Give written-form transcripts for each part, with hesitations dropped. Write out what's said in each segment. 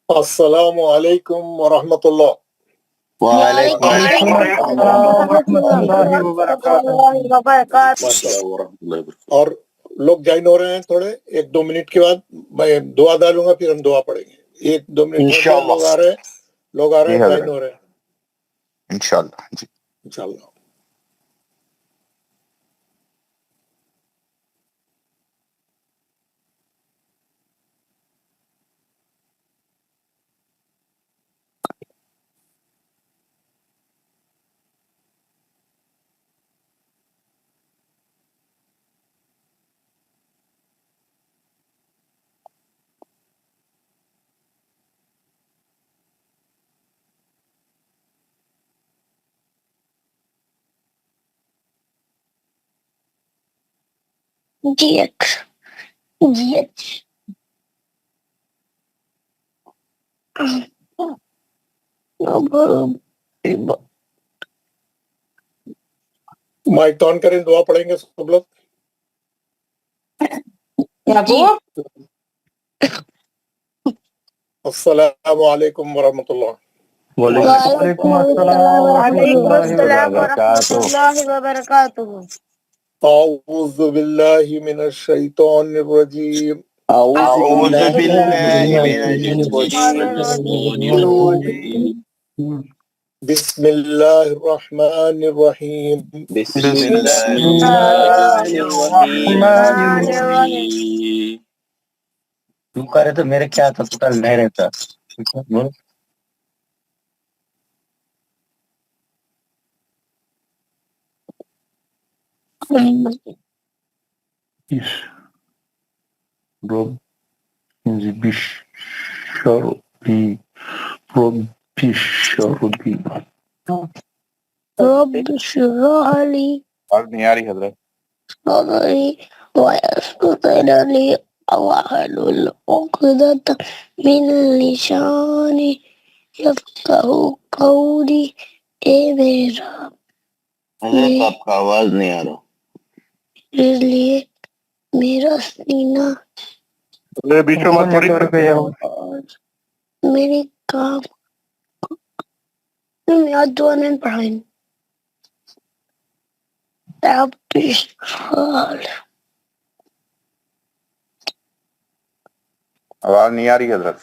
السلام علیکم ورحمۃ اللہ۔ وعلیکم السلام ورحمۃ اللہ وبرکاتہ۔ اور لوگ جوائن ہو رہے ہیں، تھوڑے 1-2 منٹ کے بعد میں دعا ڈالوں گا، پھر ہم دعا پڑھیں گے۔ 1-2 منٹ انشاءاللہ۔ لوگ آ رہے ہیں، جوائن ہو رہے ہیں انشاءاللہ جی۔ انشاءاللہ۔ مائک آن کریں، دعا پڑھیں گے سب لوگ۔ السلام علیکم ورحمۃ اللہ۔ وعلیکم السلام ورحمۃ اللہ وبرکاتہ۔ اعوذ باللہ من الشیطان الرجیم۔ اعوذ باللہ من الشیطان الرجیم۔ بسم اللہ الرحمن الرحیم۔ بسم اللہ الرحمن الرحیم۔ تو کرے تو میرے کیا تھا، پتہ نہیں رہتا۔ رب اشرح لي نہیں آ رہی حضرت۔ صدري ويسر لي واحلل عقدة من لساني يفقهوا قولي۔ اے میرا حضرت آپ کا آواز نہیں آ رہا۔ میرے لیے میرا سینہ اور میرے کام آج دعا نہیں پڑھائیں۔ رب اشرح لي آواز نہیں آ رہی حضرت۔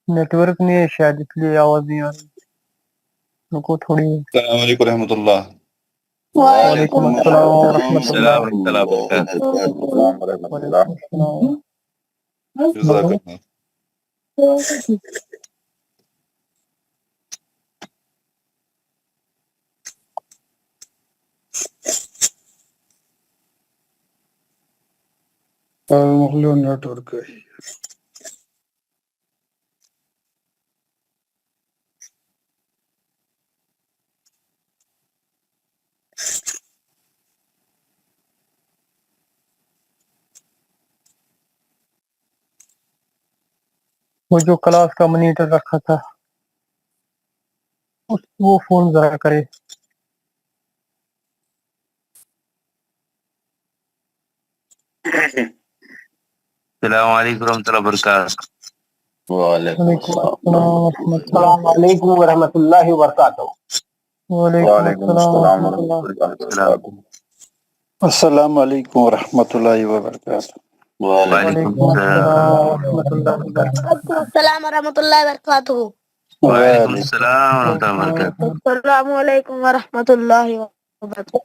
نیٹ ورک نہیں ہے شاید، اس لیے آواز نہیں آ رہی۔ رکو تھوڑی۔ السلام علیکم رحمۃ اللہ۔ وعلیکم السلام ورحمۃ اللہ۔ ورحمۃ اللہ۔ جزاک اللہ۔ نیٹ ورک وہ جو کلاس کا مانیٹر رکھا تھا وہ فون ذرا کرے۔ السلام علیکم ورحمۃ اللہ وبرکاتہ۔ وعلیکم السلام علیکم ورحمۃ اللہ وبرکاتہ۔ وعلیکم السلام ورحمۃ اللہ وبرکاتہ۔ السلام علیکم ورحمۃ اللہ وبرکاتہ۔ وعلیکم السلام ورحمۃ اللہ وبرکاتہ۔ السلام ورحمۃ اللہ وبرکاتہ۔ وعلیکم السلام ورحمۃ اللہ وبرکاتہ۔ السلام علیکم ورحمۃ اللہ وبرکاتہ۔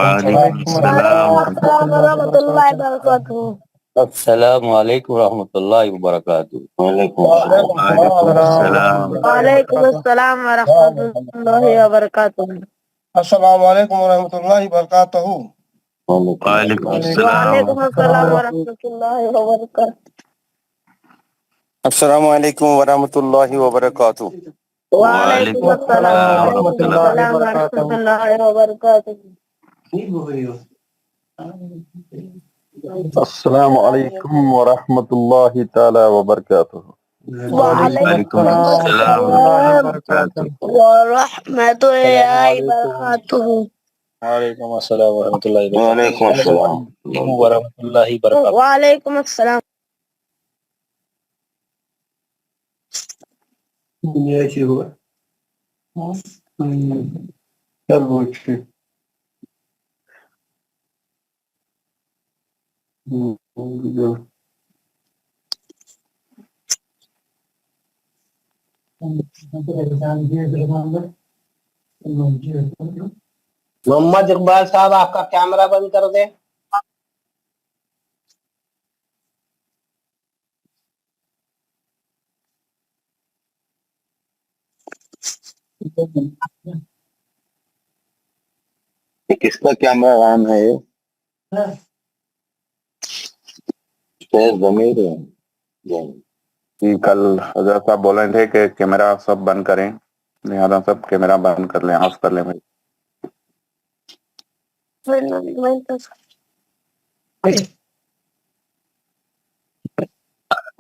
وعلیکم السلام ورحمۃ اللہ وبرکاتہ۔ السلام علیکم ورحمۃ اللہ وبرکاتہ۔ وعلیکم السلام۔ وعلیکم السلام ورحمۃ اللہ وبرکاتہ۔ السلام علیکم ورحمۃ اللہ وبرکاتہ۔ وعلیکم السلام۔ وعلیکم السلام ورحمۃ اللہ وبرکاتہ۔ السلام علیکم ورحمۃ اللہ وبرکاتہ۔ وعلیکم السلام ورحمۃ اللہ وبرکاتہ۔ السلام علیکم ورحمۃ اللہ تعالی وبرکاتہ۔ وعلیکم السلام ورحمۃ اللہ وبرکاتہ۔ وعلیکم السلام ورحمۃ اللہ وعلیکم السلام۔ ورحمۃ اللہ وبرکاتہ۔ وعلیکم السلام۔ दुनिया ऐसी हुआ चलो ठीक मोहम्मद इकबाल साहब आपका कैमरा बंद कर दे। किसका कैमरा ऑन है ये? तेज ज़मीर है। कि कल हजरत साहब बोल रहे थे कि कैमरा सब बंद करें, लिहाजा सब कैमरा बंद कर लें, ऑफ कर लें भाई।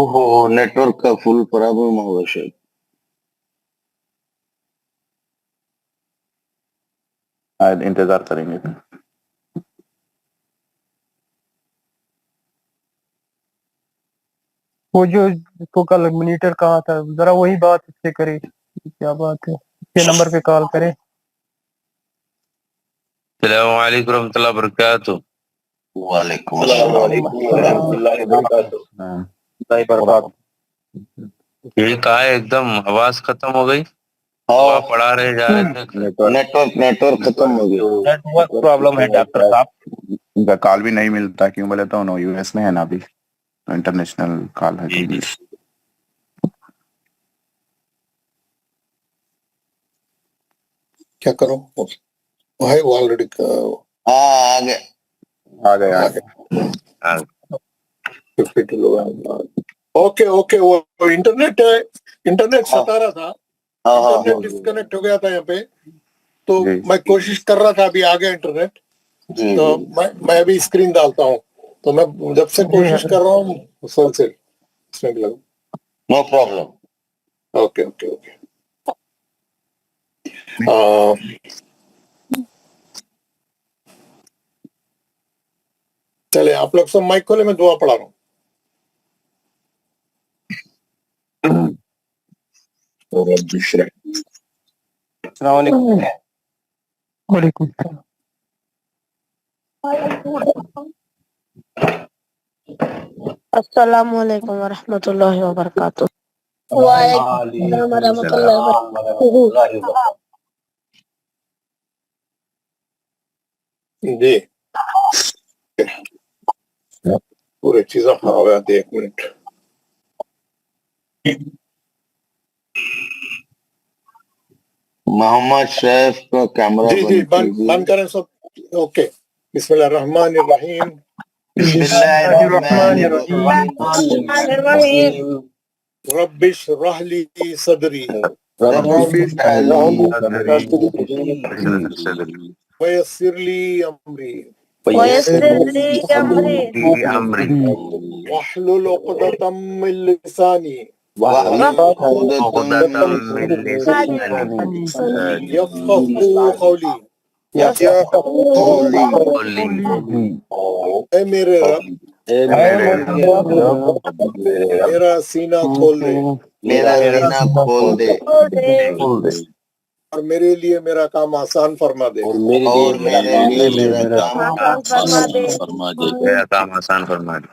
ओहो, नेटवर्क का फुल प्रॉब्लम होगा शायद। शायद इंतजार करेंगे। वो जो तो कल मॉनिटर कहा था जरा वही बात इससे करे, क्या बात है, इसके नंबर पे कॉल करे। अस्सलाम वालेकुम रहमतुल्लाहि व बरकातुहू। वालेकुम अस्सलाम। ये कहा है, एकदम आवाज खत्म हो गई। दुआ पढ़ा रहे जा रहे थे। नेटवर्क खत्म हो गया। नेटवर्क प्रॉब्लम है डॉक्टर साहब। उनका कॉल भी नहीं मिलता, क्यों बोले तो उन्होंने यूएस में है ना अभी, इंटरनेशनल कॉल है। जी। क्या करो भाई, वो ऑलरेडी हाँ, आ गए। हाँ, 52 लोग। ओके वो इंटरनेट सता रहा था, इंटरनेट डिस्कनेक्ट हो गया था यहाँ पे, तो जी। मैं कोशिश कर रहा था, अभी आ गया इंटरनेट, तो मैं अभी स्क्रीन डालता हूँ, तो मैं जब से कोशिश कर रहा हूँ सल से इसमें भी लगा। No problem. ओके चले, आप लोग सब माइक खोले, मैं दुआ पढ़ा रहा हूँ। वालेकुम अस्सलामु अलैकुम वरहमतुल्लाहि वबरकातुहू। वालेकुम अस्सलाम वरहमतुल्लाहि वबरकातुहू। जी, पूरे चीज़ खराब है, 1 मिनट। मोहम्मद शैफ का कैमरा जी बंद करें सब। ओके, बिस्मिल्लाहिर्रहमानिर्रहीम। रब्बिश रहली सदरी वयस्सिरली अमरी वहलुल उक़दतम मिन लिसानी यफ़क़हू क़ौली। ऐ मेरे रब, मेरा सीना खोल दे और मेरे लिए मेरा काम आसान फरमा दे। मेरा काम आसान फरमा दे।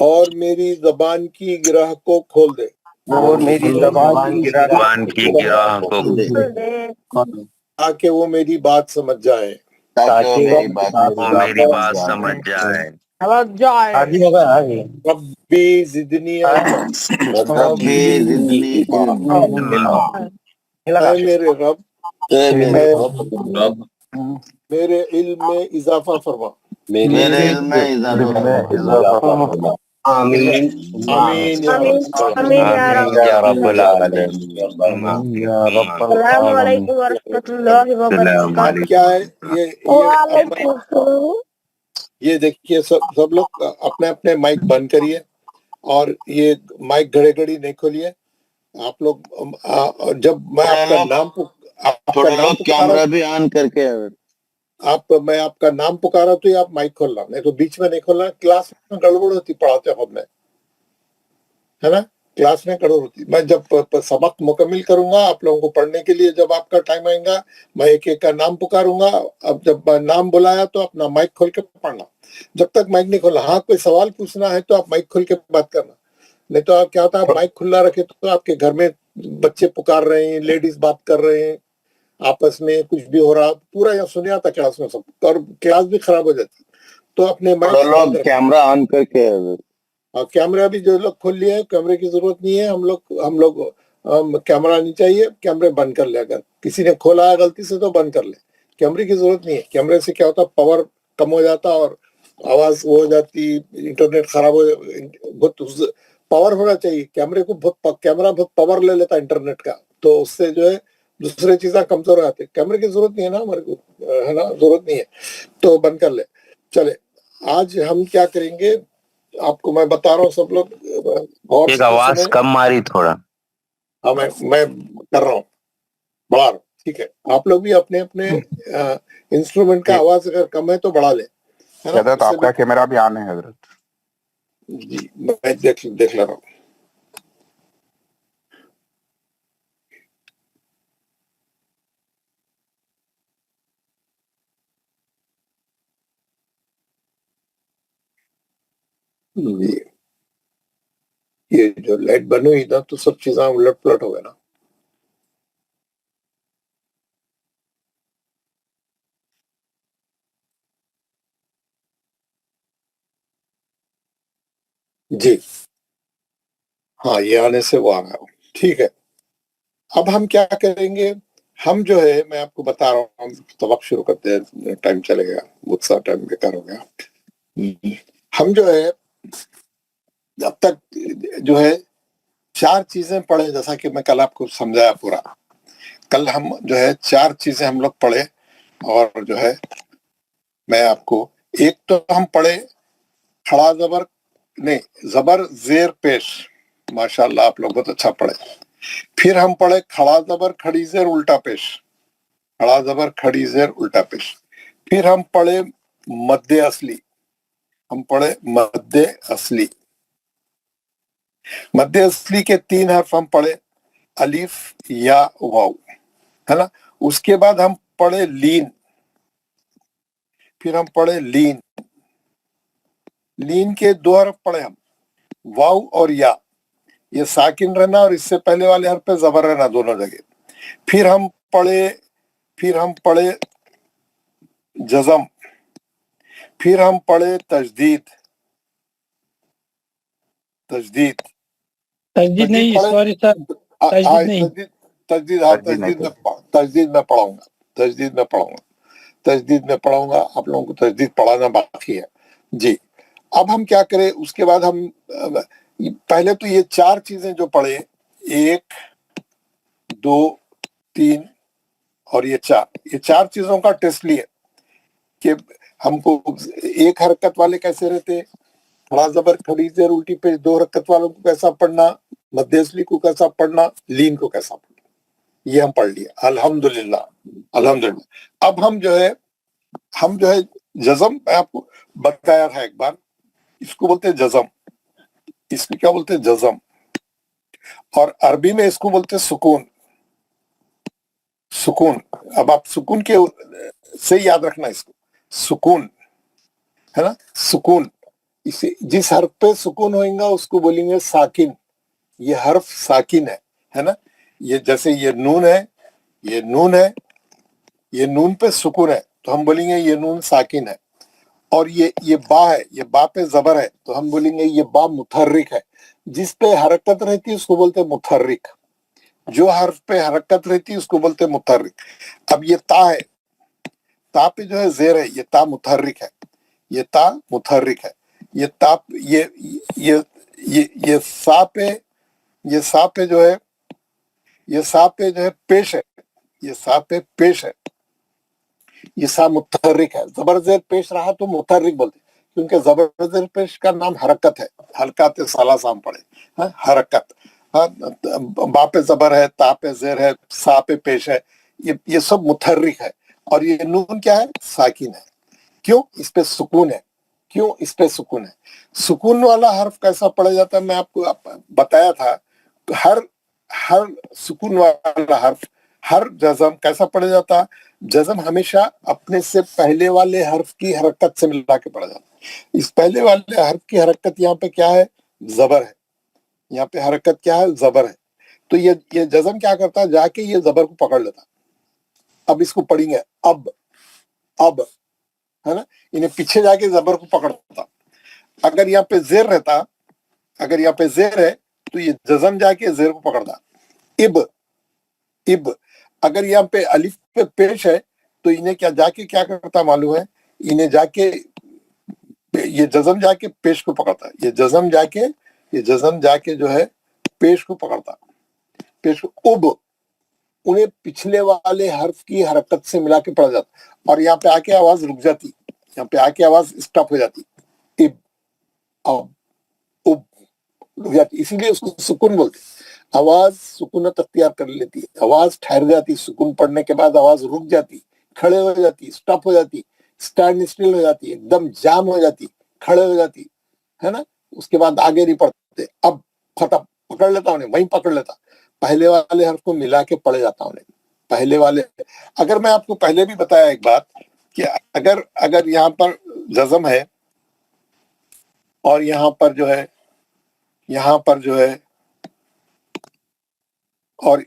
और मेरी ज़बान की गिरह को खोल दे। ज़बान की गिरह को ताकि वो मेरी बात समझ जाए। वो मेरी बात समझ जाए। रब्बी ज़िदनी इल्मा। ऐ मेरे रब, मेरे इल्म में इजाफा फरमा। आमीन या रब्बल आलमीन। अस्सलामु अलैकुम वरहमतुल्लाहि वबरकातुहू। क्या है ये देखिए, सब लोग अपने अपने माइक बंद करिए और ये माइक घड़ी नहीं खोलिए। आप लोग जब मैं आपका नाम कैमरा भी ऑन करके मैं आपका नाम पुकारा तो ये आप माइक खोलना, नहीं तो बीच में नहीं खोलना। क्लास में गड़बड़ होती पढ़ाते खुद में, है ना। क्लास में खड़े होती। मैं जब सबक मुकम्मिल करूंगा आप लोगों को पढ़ने के लिए, जब आपका टाइम आएगा मैं एक एक का नाम पुकारूंगा। अब जब नाम बुलाया तो अपना माइक खोल के पढ़ना, जब तक माइक नहीं खोला। हाँ, कोई सवाल पूछना है तो आप माइक खोल के बात करना, नहीं तो आप क्या होता है, माइक खुला रखे तो आपके घर में बच्चे पुकार रहे हैं, लेडीज बात कर रहे हैं, आपस में कुछ भी हो रहा, पूरा यहाँ सुन आता क्लास में सब, और क्लास भी खराब हो जाती। तो अपने माइक कैमरा ऑन करके, और कैमरा भी जो लोग खोल लिए हैं, कैमरे की जरूरत नहीं है। हम लोग कैमरा नहीं चाहिए, कैमरे बंद कर ले। अगर किसी ने खोला है गलती से तो बंद कर ले, कैमरे की जरूरत नहीं है। कैमरे से क्या होता, पावर कम हो जाता और आवाज वो हो जाती, इंटरनेट खराब हो, बहुत पावर होना चाहिए कैमरे को, कैमरा बहुत पावर ले लेता इंटरनेट का, तो उससे जो है दूसरे चीजें कमजोर आते। कैमरे की जरूरत नहीं है ना हमारे को, है ना, जरूरत नहीं है, तो बंद कर ले। चले, आज हम क्या करेंगे आपको मैं बता रहा हूँ, सब लोग गौर एक से आवाज सुने। कम मारी थोड़ा। हाँ, मैं कर रहा हूँ, बढ़ा रहा हूँ, ठीक है। आप लोग भी अपने अपने इंस्ट्रूमेंट का आवाज अगर कम है तो बढ़ा ले, है ना। हजरत आपका कैमरा भी ऑन है हजरत। जी, मैं देख ले रहा हूँ। जी, ये जो लाइट बनी हुई ना तो सब चीजें उलट पलट हो गए ना। जी हाँ, ये आने से वो आ रहा है, ठीक है। अब हम क्या करेंगे, हम जो है मैं आपको बता रहा हूँ, हम सबक शुरू करते हैं, टाइम चलेगा, बहुत सा टाइम बेकार हो गया। हम जो है अब तक जो है 4 चीजें पढ़े, जैसा कि मैं कल आपको समझाया पूरा। कल हम जो है 4 चीजें हम लोग पढ़े, और जो है मैं आपको, एक तो हम पढ़े खड़ा जबर, नहीं जबर जेर पेश, माशाल्लाह आप लोग बहुत अच्छा पढ़े। फिर हम पढ़े खड़ा जबर खड़ी जेर उल्टा पेश, खड़ा जबर खड़ी जेर उल्टा पेश। फिर हम पढ़े मद्दे असली, हम पढ़े मद्दे असली। मद्दे असली के 3 हर्फ हम पढ़े, अलिफ या वाव, है ना। उसके बाद हम पढ़े लीन, फिर हम पढ़े लीन। लीन के 2 हर्फ पढ़े हम, वाव और या, ये साकिन रहना और इससे पहले वाले हर्फ पे जबर रहना दोनों जगह। फिर हम पढ़े जज़म, फिर हम पढ़े तजदीद, तजदीद नहीं, सॉरी सर, तजदीद नहीं, तजदीद हाँ, तजदीद में पढ़ाऊंगा आप लोगों को, तजदीद पढ़ाना बाकी है जी। अब हम क्या करें, उसके बाद हम पहले तो ये 4 चीजें जो पढ़े, 1 2 3 और ये 4 चीजों का टेस्ट लिए कि हमको एक हरकत वाले कैसे रहते, खड़ा जबर खड़ी जेर उल्टी पेश, 2 हरकत वालों को कैसा पढ़ना, मध्य असली को कैसा पढ़ना, लीन को कैसा पढ़ना, ये हम पढ़ लिए अल्हम्दुलिल्लाह अल्हम्दुलिल्लाह। अब हम जो है जज़म, मैं आपको बताया था एक बार, इसको बोलते हैं जज़म, इसको क्या बोलते हैं, जज़म। और अरबी में इसको बोलते हैं सुकून, सुकून। अब आप सुकून के से याद रखना इसको, सुकून, है ना, सुकून। इसे जिस हर्फ पे सुकून होगा उसको बोलेंगे साकिन, ये हर्फ साकिन है ना। ये जैसे ये नून है, ये नून है, ये नून पे सुकून है तो हम बोलेंगे ये नून साकिन है। और ये बा है, ये बा पे जबर है तो हम बोलेंगे ये बा मुतहर्रिक है। जिस पे हरकत रहती है उसको बोलते हैं मुतहर्रिक, जो हर्फ पे हरकत रहती है उसको बोलते हैं मुतहर्रिक। अब ये ता है, ता पे जो है जेर है, ये ता मुतहर्रिक है, ये ता मुतहर्रिक है। ये ता ये सा पे, ये सा पे जो है, ये सा पे जो है पेश है, ये सा पे पेश है, ये सा मुतहर्रिक है। जबर जेर पेश रहा तो मुतहर्रिक बोलते, क्योंकि जबर जेर पेश का नाम हरकत है, हलकात साला साम पड़े, हाँ, हरकत। हाँ, बा पे जबर है, ता पे जेर है, सा पे पेश है, ये सब मुतहर्रिक है। और ये नून क्या है, साकिन है। क्यों, इस पे सुकून है, क्यों इस पे सुकून है। सुकून वाला हर्फ कैसा पढ़ा जाता है, मैं आपको बताया था हर हर सुकून वाला हर्फ, हर जज़म कैसा पढ़ा जाता? जज़म हमेशा अपने से पहले वाले हर्फ की हरकत से मिला के पढ़ा जाता। इस पहले वाले हर्फ की हरकत यहाँ पे क्या है? जबर है। यहाँ पे हरकत क्या है? जबर है। तो ये जज़म क्या करता है? जाके ये जबर को पकड़ लेता। अब इसको पढ़ेंगे अब है ना, इन्हें पीछे जाके जबर को पकड़ता। अगर यहाँ पे जेर रहता, अगर यहाँ पे जेर है तो ये जज़म जाके जेर को पकड़ता। इब अगर यहाँ पे अलिफ पे पेश है तो इन्हें क्या जाके क्या करता मालूम है? इन्हें जाके ये जज़म जाके पेश को पकड़ता। ये जज़म जाके जो है पेश को पकड़ता। पेश को उब उन्हें पिछले वाले हर्फ की हरकत से मिला के पढ़ा जाता और यहाँ पे आके आवाज रुक जाती, यहाँ पे आके आवाज स्टॉप हो जाती। इब अब उब रुक जाती, इसीलिए उसको सुकून बोलते। आवाज सुकूनत अख्तियार कर लेती, आवाज ठहर जाती, सुकून पढ़ने के बाद आवाज रुक जाती, खड़े हो जाती, स्टॉप हो जाती, स्टैंड स्टिल हो जाती, एकदम जाम हो जाती, खड़े हो जाती, है ना। उसके बाद आगे नहीं पढ़ते। अब खत्म, पकड़ लेता उन्हें, वहीं पकड़ लेता, पहले वाले हर्फ को मिला के पढ़े जाता उन्हें। पहले वाले, अगर मैं आपको पहले भी बताया एक बात कि अगर यहाँ पर जज़म है और यहाँ पर जो है और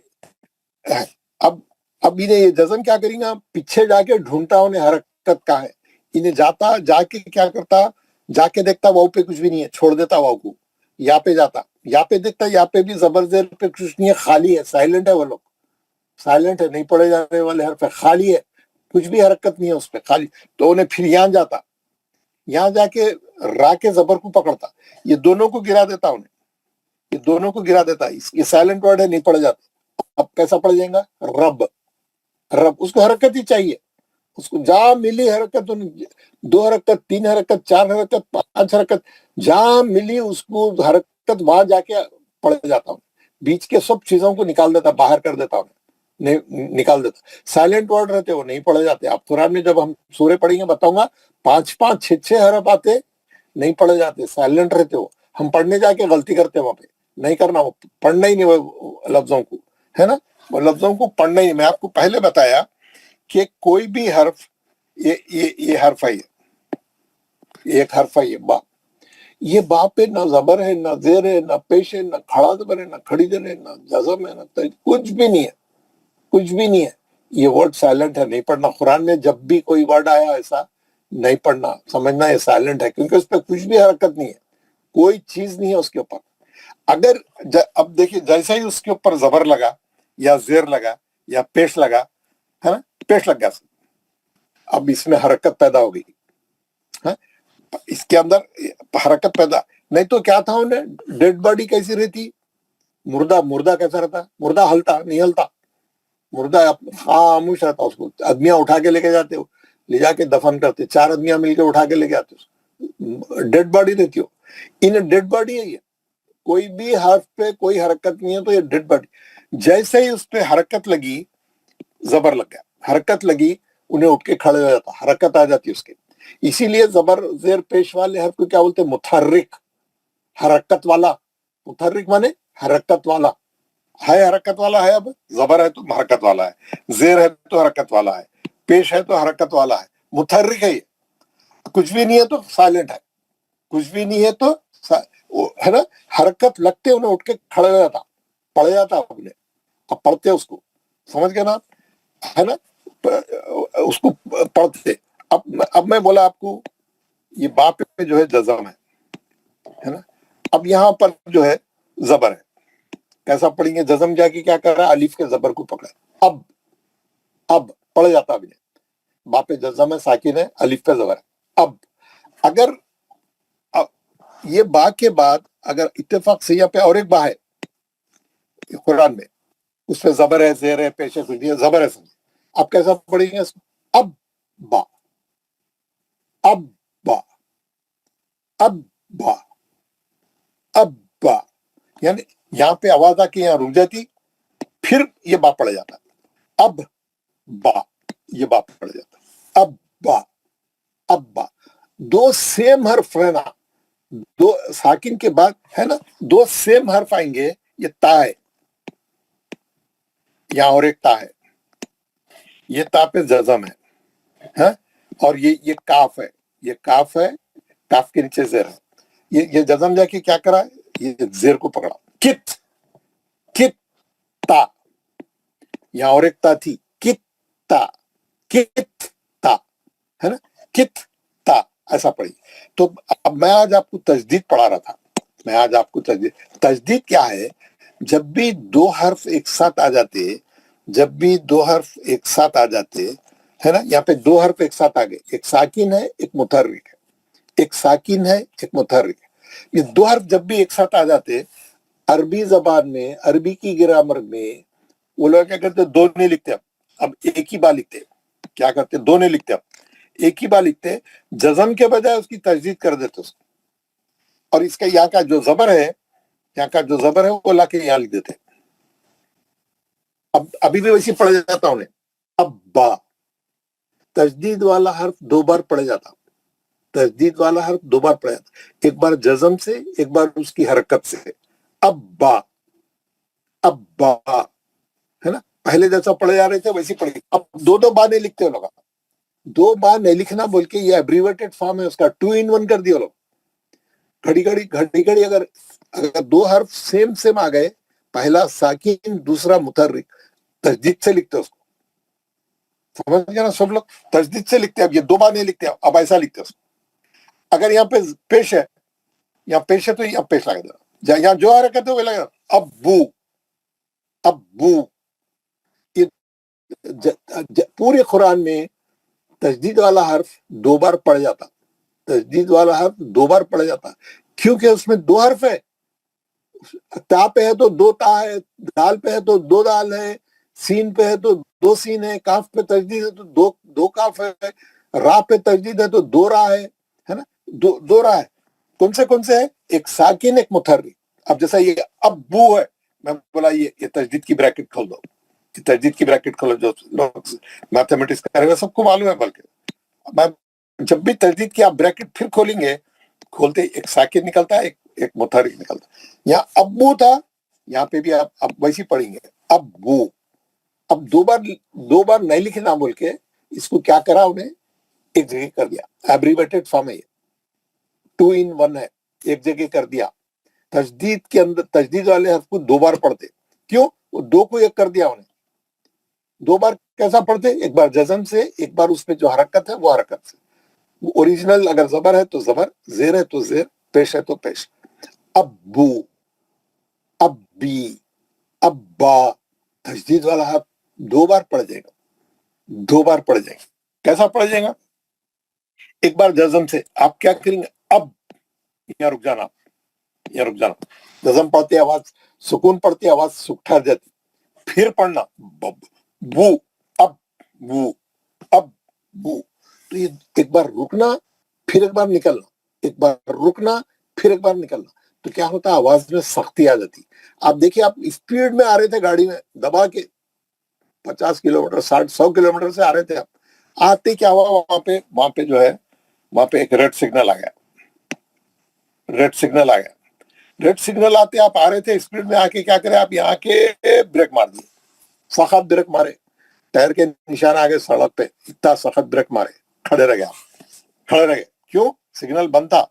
अब इन्हें ये जज़म क्या करेंगे? पीछे जाके ढूंढता उन्हें हरकत का है। इन्हें जाके क्या करता? जाके देखता वाव पे कुछ भी नहीं है, छोड़ देता वाव को। यहाँ पे जाता, यहाँ पे देखता, यहाँ पे भी जबर जेर पे कुछ नहीं है, खाली है, साइलेंट है। वो लोग साइलेंट है, नहीं पढ़े जाने वाले हर्फ है, खाली है, कुछ भी हरकत नहीं है उस पर, खाली। तो उन्हें फिर यहाँ जाता, यहाँ जाके रा के जबर को पकड़ता, ये दोनों को गिरा देता उन्हें, ये दोनों को गिरा देता। ये साइलेंट वर्ड है, नहीं पढ़े जाते। अब कैसा पढ़ जाएगा? रब उसको हरकत ही चाहिए, उसको जहां मिली हरकत, 2 हरकत, 3 हरकत, 4 हरकत, 5 हरकत, जहां मिली उसको हरकत वहां जाके पढ़ जाता हूँ। बीच के सब चीजों को निकाल देता, बाहर कर देता हूँ, निकाल देता। साइलेंट वर्ड रहते वो नहीं पढ़े जाते। अब कुरान में जब हम सूरे पढ़ेंगे बताऊंगा, 5-5, 6-6 हरफ आते, नहीं पढ़े जाते, साइलेंट रहते हो। हम पढ़ने जाके गलती करते वहां पे, नहीं करना, वो पढ़ना ही नहीं वो लफ्जों को, है ना, वो लफ्जों को पढ़ना ही। मैं आपको पहले बताया कि कोई भी हर्फ, ये हर्फ है, एक हर्फ है ये बा, ये बा पे ना जबर है, ना जेर है, ना पेश है, ना खड़ा जबर है, ना खड़ी जर है, ना जज़म है, ना कुछ भी नहीं है, कुछ भी नहीं है। ये वर्ड साइलेंट है, नहीं पढ़ना। कुरान में जब भी कोई वर्ड आया ऐसा नहीं पढ़ना, समझना ये साइलेंट है, क्योंकि उस पर कुछ भी हरकत नहीं है, कोई चीज नहीं है उसके ऊपर। अगर अब देखिए, जैसे ही उसके ऊपर जबर लगा या जेर लगा या पेश लगा, है ना, पेश लग गया, अब इसमें हरकत पैदा हो गई है, इसके अंदर हरकत पैदा। नहीं तो क्या था उन्हें, डेड बॉडी कैसी रहती, मुर्दा कैसा रहता? मुर्दा हलता नहीं, हलता मुर्दा खामोश रहता, उसको आदमियां उठा के लेके जाते हो, ले जाके दफन करते, 4 आदमियां मिलकर उठा के लेके आते, डेड बॉडी रहती हो। इन डेड बॉडी है ये, कोई भी हर्फ पे कोई हरकत नहीं है, तो ये डेड बॉडी। जैसे ही उस पे हरकत लगी, जबर लग गया, हरकत लगी, उन्हें उठ के खड़े हो जाता, हरकत आ जाती उसके। इसीलिए जबर जेर पेश वाले हर्फ को क्या बोलते हैं? मुतहर्रिक, हरकत वाला। मुतहर्रिक माने हरकत वाला है, हरकत वाला है। अब जबर है तो हरकत वाला है, जेर है तो हरकत वाला है, पेश है तो हरकत वाला है, मुतहर्रिक है ये। कुछ भी नहीं है तो साइलेंट है, कुछ भी नहीं है तो है ना, हरकत लगते उन्हें उठ के खड़े हो जाता, पढ़ जाता अपने, अब पढ़ते उसको, समझ गए ना, है ना, उसको पढ़ते। अब मैं बोला आपको, ये बाप पे जो है जज़म है ना। अब यहाँ पर जो है जबर है, कैसा पढ़ेंगे? जज़म जाके क्या कर रहा है? अलिफ के जबर को पकड़ा, अब पढ़ जाता अभी, बाप पे जज़म है, साकिन है, अलिफ पे जबर है। अब अगर ये बा के बाद अगर इत्तेफाक से यहाँ पे और एक बा है कुरान में, उस पे जबर है, जेर है, पेश है, कुछ नहीं है, जबर है, समझे। अब कैसा पढ़ेंगे इसको? अब बा, अब बा, अब बा, अब बा, यानी यहाँ पे आवाज आके यहाँ रुक जाती, फिर ये बा पढ़ जाता, अब बा, ये बा पढ़ जाता, अब बा, अब बा। 2 सेम हर्फ है ना, 2 साकिन के बाद है ना, 2 सेम हर्फ आएंगे, یہ تا ہے, یہاں اور ایک تا ہے, یہ تا پہ جزم ہے, ہاں, اور یہ کاف ہے, یہ کاف ہے, کاف کے نیچے زیر ہے, یہ جزم جا کے کیا کرا ہے, یہ زیر کو پکڑا, کت کت تا, یہاں اور ایک تا تھی, کت تا ہے نا, کت تا, ایسا پڑھی. تو اب میں آج آپ کو تجدید پڑھا رہا تھا, تجدید کیا ہے, جب بھی دو حرف ایک ساتھ آ جاتے, ہے نا, یہاں پہ دو حرف ایک ساتھ آ گئے, ایک ساکن ہے ایک متحرک ہے, یہ دو حرف جب بھی ایک ساتھ آ جاتے, عربی زبان میں, عربی کی گرامر میں وہ لوگ کیا کرتے, دو نہیں لکھتے, اب ایک ہی بار لکھتے. کیا کرتے, دو نہیں لکھتے, اب ایک ہی بار لکھتے, جزم کے بجائے اس کی تجدید کر دیتے اس کو, اور اس کا یہاں کا جو زبر ہے وہ لا کے یہاں لکھ دیتے. اب ابھی بھی ویسے پڑھ جاتا انہیں, اب با, تجدید والا حرف دو بار پڑھا جاتا, ایک بار جزم سے, ایک بار اس کی حرکت سے. اب با ہے نا, پہلے جیسا پڑھے جا رہے تھے ویسے پڑھے. اب دو بار نہیں لکھتے لوگ, دو بار نہیں لکھنا بول کے یہ ایبریویٹڈ فارم ہے اس کا, 2 in 1 کر دیا لوگ. گھڑی اگر دو حرف سیم آ گئے, پہلا ساکن دوسرا متحرک, تجدید سے لکھتے اس کو, سمجھ گیا نا سب لوگ, تجدید سے لکھتے. اب یہ دو بار نہیں لکھتے, اب ایسا لکھتے اس کو. اگر یہاں پہ پیش ہے, تو یہاں پیش لگا دینا, یہاں جو حرکت ہے وہ لگا, ابو. یہ پورے قرآن میں تجدید والا حرف دو بار پڑھ جاتا, کیونکہ اس میں دو حرف ہے. تا پہ ہے تو دو تا ہے, دال پہ ہے تو دو دال ہے, سین پہ ہے تو دو سین ہے, کاف پہ تجدید ہے تو دو کاف ہے, را پہ تجدید ہے تو دو را ہے نا, دو را ہے. کون سے ہے, ایک ساکن ایک متحرک. اب جیسا یہ ابو ہے, میں بولا یہ تجدید کی بریکٹ کھول دو, جو لوگ میتھمیٹکس کریں گے سب کو معلوم ہے. بلکہ میں جب بھی تجدید کی آپ بریکٹ پھر کھولیں گے, کھولتے ایک ساکن نکلتا ہے, ایک متحرک نکلتا ہے. یہاں ابو تھا, یہاں پہ بھی آپ ویسے پڑھیں گے, ابو. اب دو بار نہیں لکھنا بول کے اس کو کیا کرا, انہیں ایک جگہ کر دیا. ایبریویٹڈ فارم ہے, 2 in 1 ہے, ایک جگہ کر دیا. تجدید کے اندر تجدید والے حرف کو دو بار پڑھتے, کیوں, وہ دو کو ایک کر دیا انہیں. دو بار کیسا پڑھتے, ایک بار جزم سے, ایک بار اس میں جو حرکت ہے وہ حرکت سے. اوریجنل اگر زبر ہے تو زبر, زیر ہے تو زیر, پیش ہے تو پیش. ابو, ابی, ابا, تجدید والا حرف دو بار پڑھ جائے گا. کیسا پڑھ جائے گا, ایک بار جزم سے, آپ کیا کریں گے, اب, یہاں رک جانا, جزم پڑھتے آواز, سکون پڑھتے آواز ٹھہر جاتی, پھر پڑھنا بو, اب بو. تو یہ ایک بار رکنا پھر ایک بار نکلنا, تو کیا ہوتا ہے, آواز میں سختی آ جاتی. آپ دیکھیں, آپ اسپیڈ میں آ رہے تھے گاڑی میں دبا کے, 50 کلومیٹر 100 کلومیٹر سے آ رہے تھے, آپ آتے کیا ہوا, وہاں پہ جو ہے, وہاں پہ ایک ریڈ سگنل آتے, آپ آ رہے تھے اسپیڈ میں, آ کے کیا کرے, آپ یہاں کے بریک مار دیے, سخت بریک مارے, ٹائر کے نشان آگے سڑک پہ, اتنا سخت بریک مارے, کھڑے رہ گئے. کیوں, سگنل بند تھا.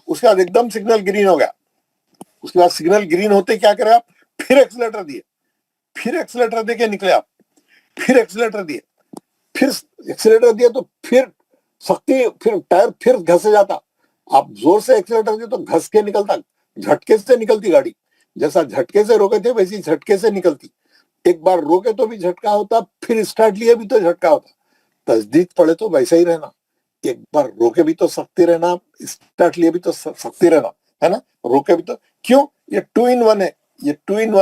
اس کے بعد ایک دم سگنل گرین ہو گیا, اس کے بعد سگنل گرین ہوتے کیا کرے, آپ پھر ایکسیلیٹر دے کے نکلے, آپ پھر ایکسیلیٹر دیا تو پھر سختی, پھر ٹائر پھر گھسے جاتا. آپ زور سے ایکسیلیٹر دیا تو گھس کے نکلتا, جھٹکے سے نکلتی گاڑی, جیسا جھٹکے سے روکے تھے ویسی جھٹکے سے نکلتی. ایک بار روکے تو بھی جھٹکا ہوتا, پھر اسٹارٹ لیے بھی تو جھٹکا ہوتا. تجدید پڑھے تو ویسا ہی رہنا, ایک بار روکے بھی تو سختی رہنا, اسٹارٹ لیے بھی تو سختی رہنا, ہے نا, روکے بھی تو. کیوں, یہ 2 in 1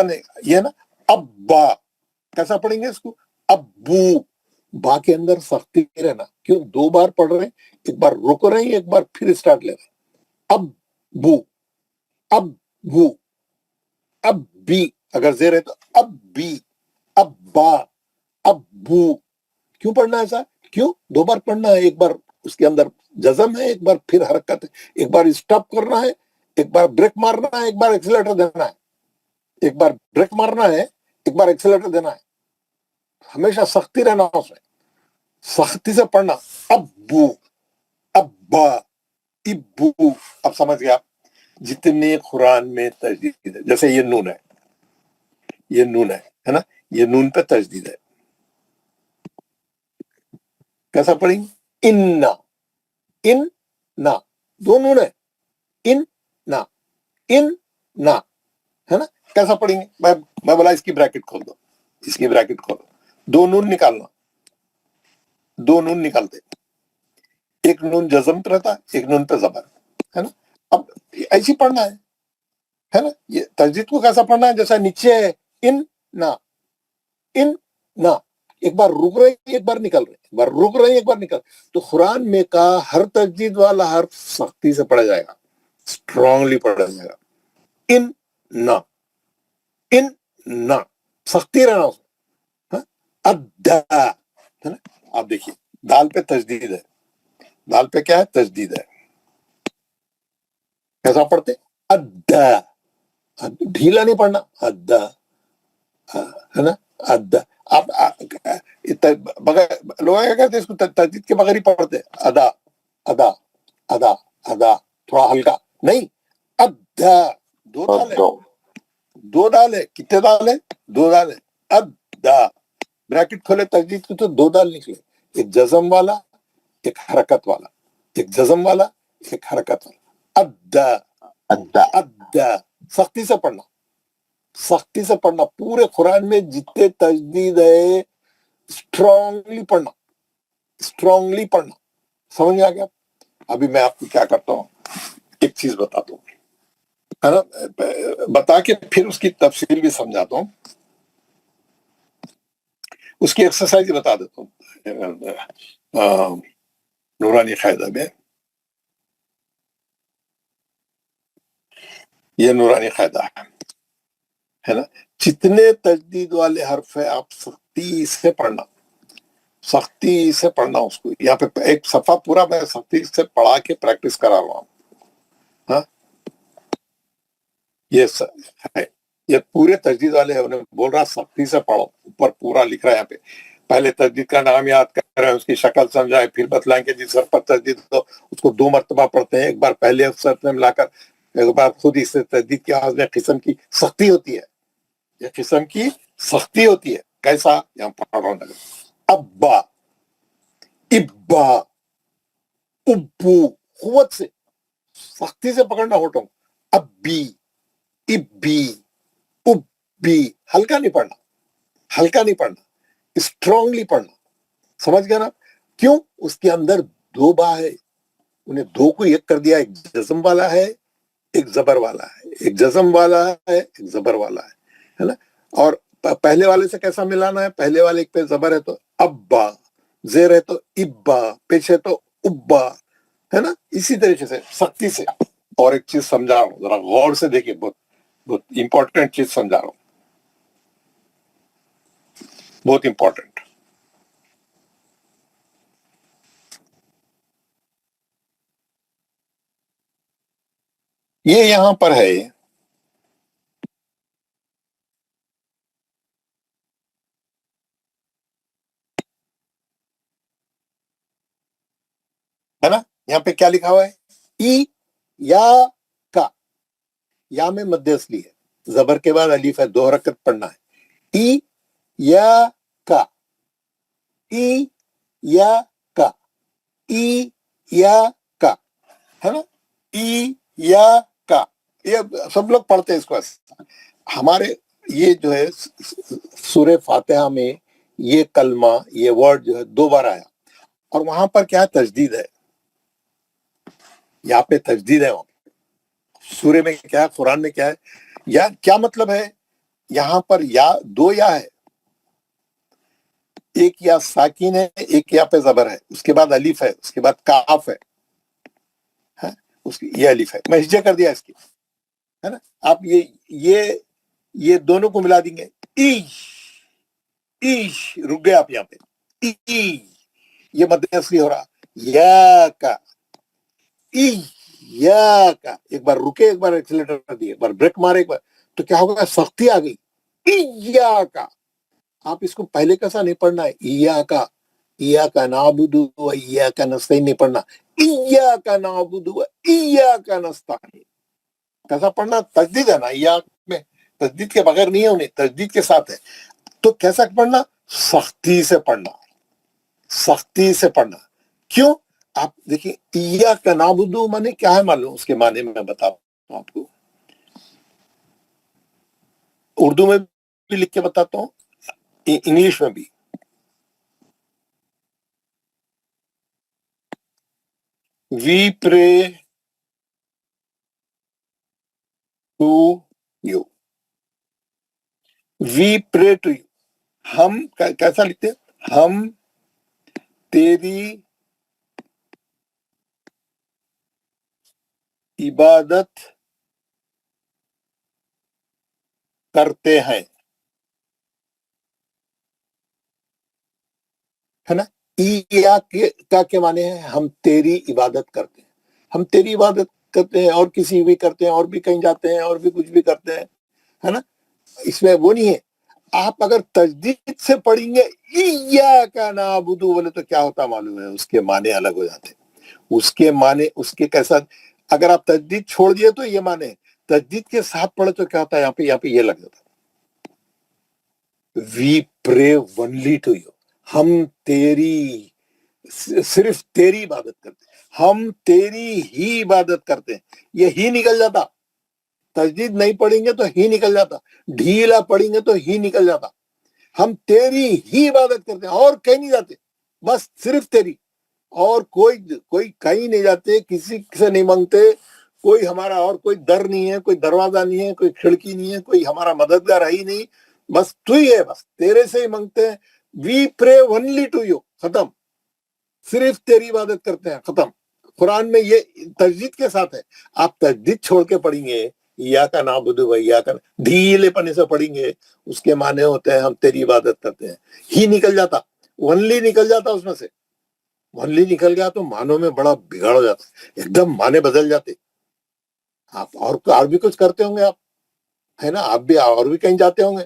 ہے, یہ نا. ابا, کیسا پڑھیں گے اس کو, ابو, با کے اندر سختی رہنا. کیوں, دو بار پڑھ رہے ہیں, ایک بار روک رہے ہیں, ایک بار پھر اسٹارٹ لے رہے ہیں. ابو, اب بھی اگر زیر ہے تو اب بھی, ابا, ابو. کیوں پڑھنا ہے ایسا, کیوں, دو بار پڑھنا ہے, ایک بار اس کے اندر جزم ہے, ایک بار پھر حرکت ہے, ایک بار اسٹاپ کرنا ہے, ایک بار بریک مارنا ہے, ایک بار ایکسیلیٹر دینا ہے. एक बार ब्रेक मारना है, एक बार एक्सेलेटर देना है, हमेशा सख्ती रहना उसमें, सख्ती से पढ़ना। अब्बू, अब्बा, इब्बू। अब समझ गया जितने कुरान में तजदीद है, जैसे ये नून है, ये नून है ना, ये नून पे तजदीद है, कैसा पढ़ेंगे? इन्ना, इन ना, दो नून है, इन ना, इन ना, है ना, कैसा पढ़ेंगे? मैं बोला इसकी ब्रैकेट खोल दो, इसकी ब्रैकेट खोलो, दो नून निकालना, दो नून निकालते, एक नून जज़म पे रहता, एक नून पे जबर, है ना। अब ऐसी पढ़ना है ना। ये तजदीद को कैसा पढ़ना है? जैसा नीचे है इन ना, इन ना, एक बार रुक रहे एक बार निकल रहे, एक बार रुक रहे एक बार निकल। तो कुरान में का हर तजदीद वाला हर्फ सख्ती से पढ़ा जाएगा, स्ट्रांगली पढ़ा जाएगा। इन ना, इन ना, सख्ती रहना उसमें। अद्दा, है ना। आप देखिए दाल पे तजदीद है, दाल पे क्या है? तजदीद है। कैसा पढ़ते? अद्दा, ढीला नहीं पढ़ना, अद्दा, है ना, अद्दा। आप बगैर लोग क्या कहते हैं इसको, तजदीद के बगैर ही पढ़ते, अदा, अदा, अदा, अदा, थोड़ा हल्का नहीं, अद्दा। दो दाल है, दो दाल है, कितने दाल है? दो दाल है, अद्दा। ब्रैकेट खोले तजदीद की तो दो दाल निकले, एक जज़म वाला, एक हरकत वाला, एक जज़म वाला, एक हरकत वाला। अद्दा, अद्दा, अद्दा। सख्ती से पढ़ना, सख्ती से पढ़ना। पूरे कुरान में जितने तजदीद है स्ट्रांगली पढ़ना, स्ट्रांगली पढ़ना। समझ में आ गया? अभी मैं आपको क्या करता हूँ, एक चीज बताता हूँ, है ना, बता के फिर उसकी तफसील भी समझाता हूँ, उसकी एक्सरसाइज बता देता हूँ नूरानी कायदा में। ये नूरानी कायदा है ना। जितने तजदीद वाले हर्फ है आप सख्ती से पढ़ना, सख्ती से पढ़ना उसको। यहाँ पे एक सफा पूरा मैं सख्ती से पढ़ा के प्रैक्टिस करा रहा हूँ। हाँ, ये है, ये पूरे तजदीद वाले है, उन्हें बोल रहा सख्ती से पढ़ो। ऊपर पूरा लिख रहा है यहाँ पे, पहले तजदीद का नाम याद कर रहे हैं, उसकी शक्ल समझाए, फिर बतलाएंगे जिस सर पर तजदीद हो उसको दो मरतबा पढ़ते हैं, एक बार पहले सर में मिलाकर, एक बार खुद। इससे तजदीद की आवाज में किस्म की सख्ती होती है, ये किस्म की सख्ती होती है। कैसा? यहाँ पढ़ रहा हूं, अब्बा, इब्बा, उब्बू, कुव्वत से सख्ती से पकड़ना होठों। अब्बी, इब्बी, उब्बी, हल्का नहीं पढ़ना, हल्का नहीं पढ़ना, स्ट्रांगली पढ़ना। समझ गया ना? क्यों? उसके अंदर दो बा है, उन्हें दो को एक कर दिया, एक जज़म वाला है, एक जबर वाला है, एक जज़म वाला है, एक जबर वाला है ना। और पहले वाले से कैसा मिलाना है? पहले वाले एक पे जबर है तो अब्बा, जेर है तो इब्बा, पेश है तो उब्बा, है ना। इसी तरीके से सख्ती से। और एक चीज समझा रहा हूँ, जरा गौर से देखिए, बहुत बहुत इंपॉर्टेंट चीज समझा रहा हूँ, बहुत इंपॉर्टेंट। ये यहां पर है, है ना। यहाँ पे क्या लिखा हुआ है? ई या का, या में मध्य असली है, जबर के बाद अलीफ है, दो हरकत पढ़ना है। ई या का, ई या का, ई या का, है ना। ई या का, ये सब लोग पढ़ते हैं इसको। हमारे ये जो है सूरे फातिहा में ये कलमा, ये वर्ड जो है दो बार आया, और वहां पर क्या तजदीद है, यहाँ पे तजदीद है। सूरे में क्या है, कुरान में क्या है, या क्या मतलब है? यहाँ पर या दो या है, एक या साकिन है, एक या पे जबर है, उसके बाद अलीफ है, उसके बाद काफ है, उसकी ये अलीफ है, मैं हिज्जा कर दिया इसकी, है ना। आप ये दोनों को मिला देंगे, ईश, रुक गए आप यहाँ पे, ये मध्य असली हो रहा, या का, या का, एक बार रुके, एक बार एक्सीलेटर दिए, एक बार ब्रेक मारे, एक बार, تو کیا ہوگا؟ سختی آ گئی. ایاکا، آپ اس کو پہلے کیسا نہیں پڑھنا ہے، ایاکا نعبدو و ایاکا نستعین نہیں پڑھنا، ایاکا نعبدو و ایاکا نستعین. کیسا پڑھنا؟ تجدید ہے نا، ایاک میں تجدید کے بغیر نہیں ہے، انہیں تجدید کے ساتھ ہے. تو کیسا پڑھنا؟ سختی سے پڑھنا، سختی سے پڑھنا. کیوں؟ آپ دیکھیں ایاک نعبدو مانے کیا ہے معلوم؟ اس کے معنی میں بتاؤں آپ کو، اردو میں بھی لکھ کے بتاتا ہوں، انگلش میں بھی. وی pray to you, we pray to you. ہم کیسا لکھتے ہیں؟ ہم تیری عبادت کرتے ہیں، ہے نا. یا کا کیا معنی ہے؟ ہم تیری عبادت کرتے ہیں، ہم تیری عبادت کرتے ہیں، اور کسی بھی کرتے ہیں، اور بھی کہیں جاتے ہیں، اور بھی کچھ بھی کرتے ہیں، ہے نا. اس میں وہ نہیں ہے. آپ اگر تجدید سے پڑھیں گے ایاک نعبدو بولے تو کیا ہوتا معلوم ہے؟ اس کے معنی الگ ہو جاتے ہیں. اس کے معنی اس کے کیسا، اگر آپ تجدید چھوڑ دیے تو یہ معنی، تجدید کے ساتھ پڑھے تو کیا ہوتا ہے؟ یہاں پہ یہ لگ جاتا ہے. وی پرے ونلی ٹو یو، ہم تیری، صرف تیری عبادت کرتے ہیں، ہم تیری ہی عبادت کرتے ہیں. یہ ہی نکل جاتا، تجدید نہیں پڑھیں گے تو ہی نکل جاتا، ڈھیلا پڑھیں گے تو ہی نکل جاتا. ہم تیری ہی عبادت کرتے ہیں، اور کہیں نہیں جاتے، بس صرف تیری. اور کوئی کہیں نہیں جاتے، کسی سے نہیں مانگتے، کوئی ہمارا اور کوئی در نہیں ہے، کوئی دروازہ نہیں ہے، کوئی کھڑکی نہیں ہے، کوئی ہمارا مددگار ہے ہی نہیں، بس تو ہی ہے، بس تیرے سے ہی مانگتے ہیں. We pray only to you, ختم. صرف تیری عبادت کرتے ہیں، ختم. قرآن میں یہ تجدید کے ساتھ ہے. آپ تجدید چھوڑ کے پڑھیں گے ایاک نعبدو و ایاک، ڈھیلے پنے سے پڑھیں گے، اس کے معنی ہوتے ہیں ہم تیری عبادت کرتے ہیں. ہی نکل جاتا، ونلی نکل جاتا، اس میں سے ونلی نکل گیا تو معنوں میں بڑا بگاڑ ہو جاتا، ایک دم معنی بدل جاتے. آپ اور بھی کچھ کرتے ہوں گے آپ، ہے نا، آپ بھی اور بھی کہیں جاتے ہوں گے.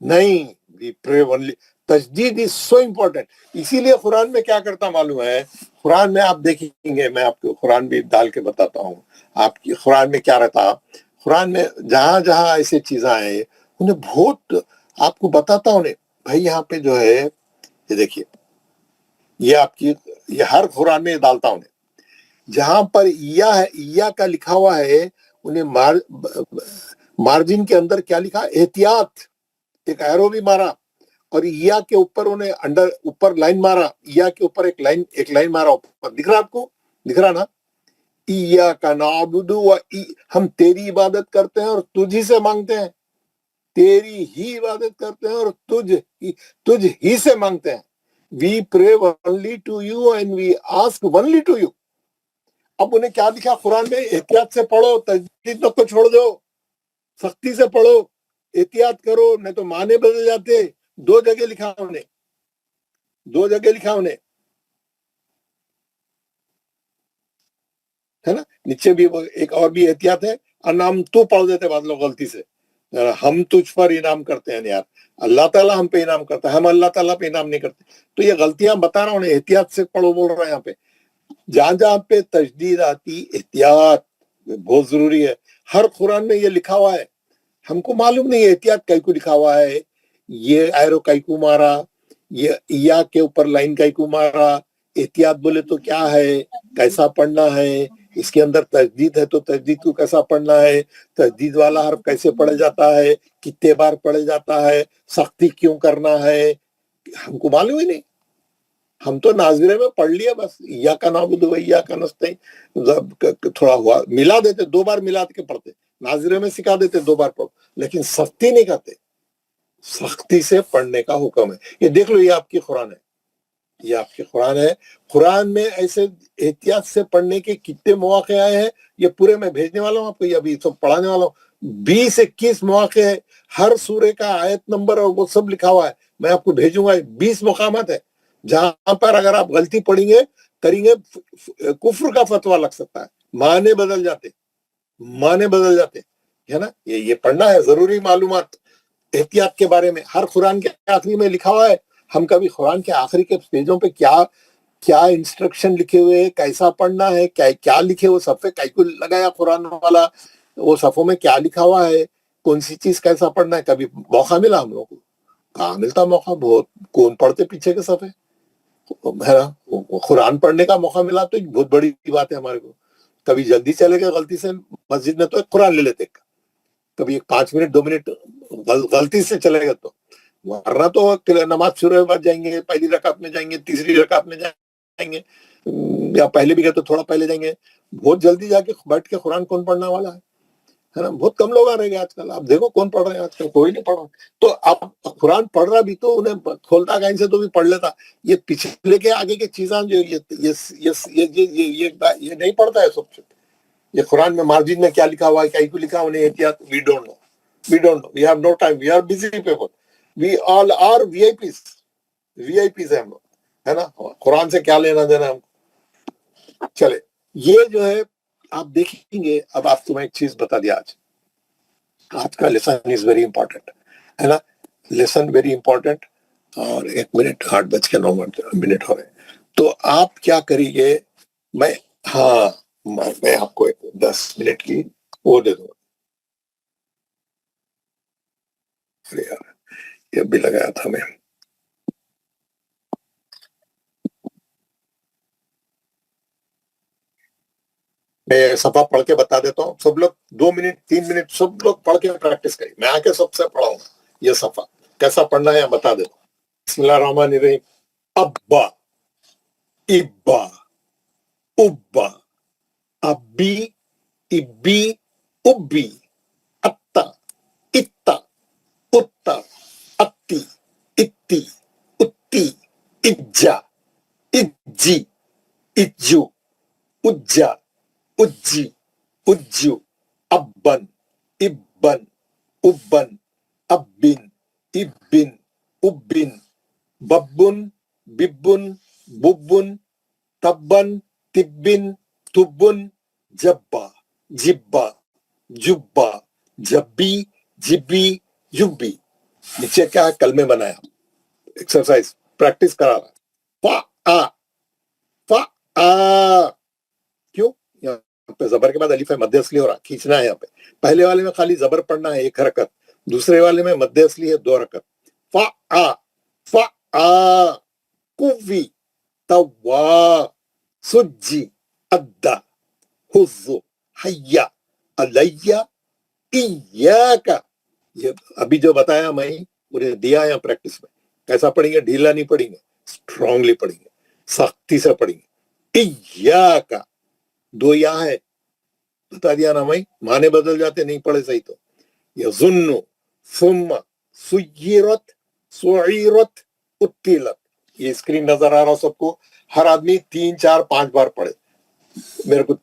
نہیں، وی پرے ونلی. تجدید از سو امپورٹنٹ. اسی لیے قرآن میں کیا کرتا معلوم ہے؟ قرآن میں آپ دیکھیں گے، میں آپ کو قرآن بھی ڈال کے بتاتا ہوں آپ کی. قرآن میں کیا رہتا؟ قرآن میں جہاں جہاں ایسے چیزیں آئے انہیں بہت آپ کو بتاتا ہوں. بھائی یہاں پہ جو ہے یہ دیکھیے، یہ آپ کی، یہ ہر قرآن میں ڈالتا ہوں. جہاں پر یا کا لکھا ہوا ہے انہیں مارجن کے اندر کیا لکھا؟ احتیاط، ایک ایرو بھی مارا، اور یا کے اوپر انہیں اوپر لائن مارا، یا کے اوپر ایک لائن مارا اوپر. دکھ رہا آپ کو؟ دکھ رہا نا؟ ایاک نعبدو و ہم تیری عبادت کرتے ہیں اور تجھ ہی سے مانگتے ہیں، تیری ہی عبادت کرتے ہیں اور تجھ ہی سے مانگتے ہیں. We pray only to you and we ask only to you. اب انہیں کیا دکھا قرآن میں؟ احتیاط سے پڑھو، تجدید کو چھوڑ دو، سختی سے پڑھو، احتیاط کرو، نہیں تو معنی بدل جاتے. دو جگہ لکھا انہیں، ہے نا. نیچے بھی ایک اور بھی احتیاط ہے، انعام تو پڑھ دیتے بعض لوگ غلطی سے، ہم تجھ پر انعام کرتے ہیں. یار اللہ تعالیٰ ہم پہ انعام کرتا ہے، ہم اللہ تعالیٰ پہ انعام نہیں کرتے. تو یہ غلطیاں بتا رہا ہوں، احتیاط سے پڑھو بول رہا ہے. یہاں پہ جہاں جہاں پہ تجدید آتی، احتیاط بہت ضروری ہے. ہر قرآن میں یہ لکھا ہوا ہے، ہم کو معلوم نہیں احتیاط کئی کو لکھا ہوا ہے. یہ ایرو کئی کو مارا، یہ یا کے اوپر لائن کئی کو مارا. احتیاط بولے تو کیا ہے، کیسا پڑھنا ہے، اس کے اندر تجدید ہے تو تجدید کو کیسا پڑھنا ہے، تجدید والا حرف کیسے پڑھا جاتا ہے، کتنے بار پڑھا جاتا ہے، سختی کیوں کرنا ہے، ہم کو معلوم ہی نہیں. ہم تو ناظرے میں پڑھ لیا بس، ایاک نعبدو و ایاک نستعین، تھوڑا ہوا ملا دیتے، 2 بار ملا کے پڑھتے، ناظرے میں سکھا دیتے 2 بار پڑھو، لیکن سختی نہیں کرتے. سختی سے پڑھنے کا حکم ہے. یہ دیکھ لو، یہ آپ کی قرآن ہے، یہ آپ کی قرآن ہے. قرآن میں ایسے احتیاط سے پڑھنے کے کتنے مواقع آئے ہیں، یہ پورے میں بھیجنے والا ہوں آپ کو، یہ ابھی سب پڑھانے والا ہوں. 20-21 مواقع ہے، ہر سورے کا آیت نمبر اور وہ سب لکھا ہوا ہے. میں آپ کو بھیجوں گا. 20 مقامات ہے جہاں پر اگر آپ غلطی پڑھیں گے کریں گے کفر کا فتویٰ لگ سکتا ہے، معنی بدل جاتے. ہے نا, یہ پڑھنا ہے, ضروری معلومات احتیاط کے بارے میں. ہر قرآن کے آخری میں لکھا ہوا ہے. ہم کبھی قرآن کے آخری کے پیجوں پہ کیا انسٹرکشن لکھے ہوئے, کیسا پڑھنا ہے, کیا لکھے وہ صفحے کیسے لگایا قرآن والا, وہ صفوں میں کیا لکھا ہوا ہے, کون سی چیز کیسا پڑھنا ہے, کبھی موقع ملا ہم لوگوں کو؟ کہاں ملتا موقع, بہت کون پڑھتے پیچھے کے صفحے, ہے نا. قرآن پڑھنے کا موقع ملا تو ایک بہت بڑی بات ہے ہمارے کو. کبھی جلدی چلے گئے غلطی سے مسجد میں تو ایک قرآن لے لیتے, کبھی 5 منٹ 2 منٹ غلطی سے چلے گئے تو, ورنہ تو نماز شروع کے بعد جائیں گے, پہلی رکعت میں جائیں گے, تیسری رکعت میں جائیں گے, یا پہلے بھی گئے تو تھوڑا پہلے جائیں گے. بہت جلدی جا کے بیٹھ کے قرآن کون پڑھنے والا ہے نا. بہت کم لوگ آ رہے ہیں آج کل. آپ دیکھو کون پڑھ رہے ہیں آج کل, کوئی نہیں پڑھ رہا. تو اب قرآن پڑھ رہا بھی تو انہیں کھولتا کہیں سے تو بھی پڑھ لیتا. یہ پچھلے کے آگے کے چیزاں جو یہ نہیں پڑھتا ہے سب سے. یہ قرآن میں مارجن میں کیا لکھا ہوا ہے, کہیں کو لکھا ہوا نہیں, احتیاط. We don't know, we have no time, we are busy people, we all are VIPs ہیں ہم لوگ, ہے نا. قرآن سے کیا لینا دینا ہم. چلے, یہ جو ہے آپ دیکھیں گے. اب آپ کو میں ایک چیز بتا دیا, آج کا لیسن از ویری امپورٹنٹ, ہے نا. Lesson very important. اور 1 منٹ 8:09 ہو رہے. تو آپ کیا کریے, میں آپ کو 10 منٹ کی وہ دے دوں. ارے یار, یہ بھی لگایا تھا میں. صفحہ پڑھ کے بتا دیتا ہوں. سب لوگ 2 منٹ 3 منٹ سب لوگ پڑھ کے پریکٹس کریں. میں آ کے سب سے پڑھاؤں گا یہ صفحہ کیسا پڑھنا ہے, بتا دیتا ہوں. بسم اللہ الرحمن الرحیم. ابا, ابا, ابا, ابی, ابی, ابی, اتا, اتا, اتا, اتی, اتی, اتی, اجا, اجی, اجو, اجا, اجی, اجو, ابن, ابن, ابن, ابن, ابن, ابن, ببن, ببن, ببن, تبن, تبن, تبن, جبا, جبا, جبا, جبی, جبی, جبی. نیچے کیا کلمے بنایا, ایکسرسائز پریکٹس کرا رہا. فا آ, فا آ. کیوں؟ یہاں پہ زبر کے بعد الف ہے, مد اصلی ہو رہا, کھینچنا ہے. یہاں پہ پہلے والے میں خالی زبر پڑھنا ہے 1 حرکت, دوسرے والے میں مد اصلی ہے 2 حرکت. فا آ, فا آ, کوی, توا, سجی, ادا, حزو, حیا, علیہ, ایاکا. یہ ابھی جو بتایا میں مجھے دیا ہے پریکٹس میں. کیسا پڑھیں گے, ڈھیلا نہیں پڑھیں گے, اسٹرانگلی پڑھیں گے, سختی سے پڑھیں گے. ایاکا, 2 یا ہے, بتا دیا نا میں, معنی بدل جاتے نہیں پڑھے صحیح تو. یظن, ثم, سیرت, سعیرت, اتیلت. یہ اسکرین نظر آ رہا سب کو. ہر آدمی 3 4 5 بار پڑھے. میرے کو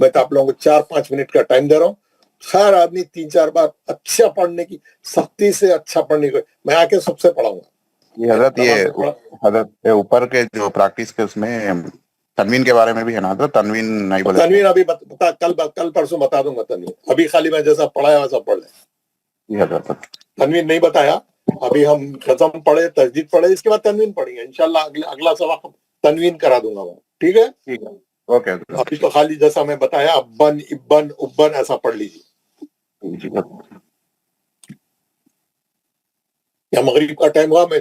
میں تو آپ لوگوں کو 4-5 منٹ کا ٹائم دے رہا ہوں. ہر آدمی 3 4 بار اچھا پڑھنے کی, سختی سے اچھا پڑھنے کی. میں آ کے سب سے پڑھاؤں گا. یہ حضرت اوپر کے جو پریکٹس کے اس میں تنوین کے بارے میں بھی ہے نا حضرت, تنوین نہیں بولے. تنوین ابھی کل پرسوں بتا دوں گا تنوین. ابھی خالی میں جیسا پڑھایا ویسا پڑھ لیں. جی حضرت. تنوین نہیں بتایا. ابھی ہم قسم پڑھے, تجدید پڑھے, اس کے بعد تنوین پڑھیں گے انشاءاللہ. اگلا سبق تنوین کرا دوں گا میں. ٹھیک ہے, ٹھیک ہے, اوکے. ابھی تو خالی جیسا میں بتایا ابن, ابن, ابن ایسا پڑھ لیجیے. یا مغرب کا ٹائم ہوا, میں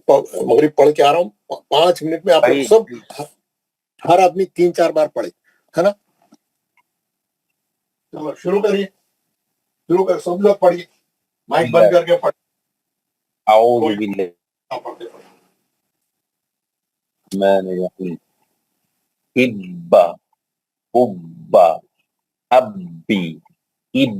مغرب پڑھ کے آ رہا ہوں. 5 منٹ میں آپ لوگ سب ہر آدمی 3 4 بار پڑھے, ہے نا. چلو شروع کریے, شروع کر, سب لوگ پڑھیے, مائک بند کر کے پڑھ. اعوذ باللہ من الرحیم. ابا, ابا, ابی, اب.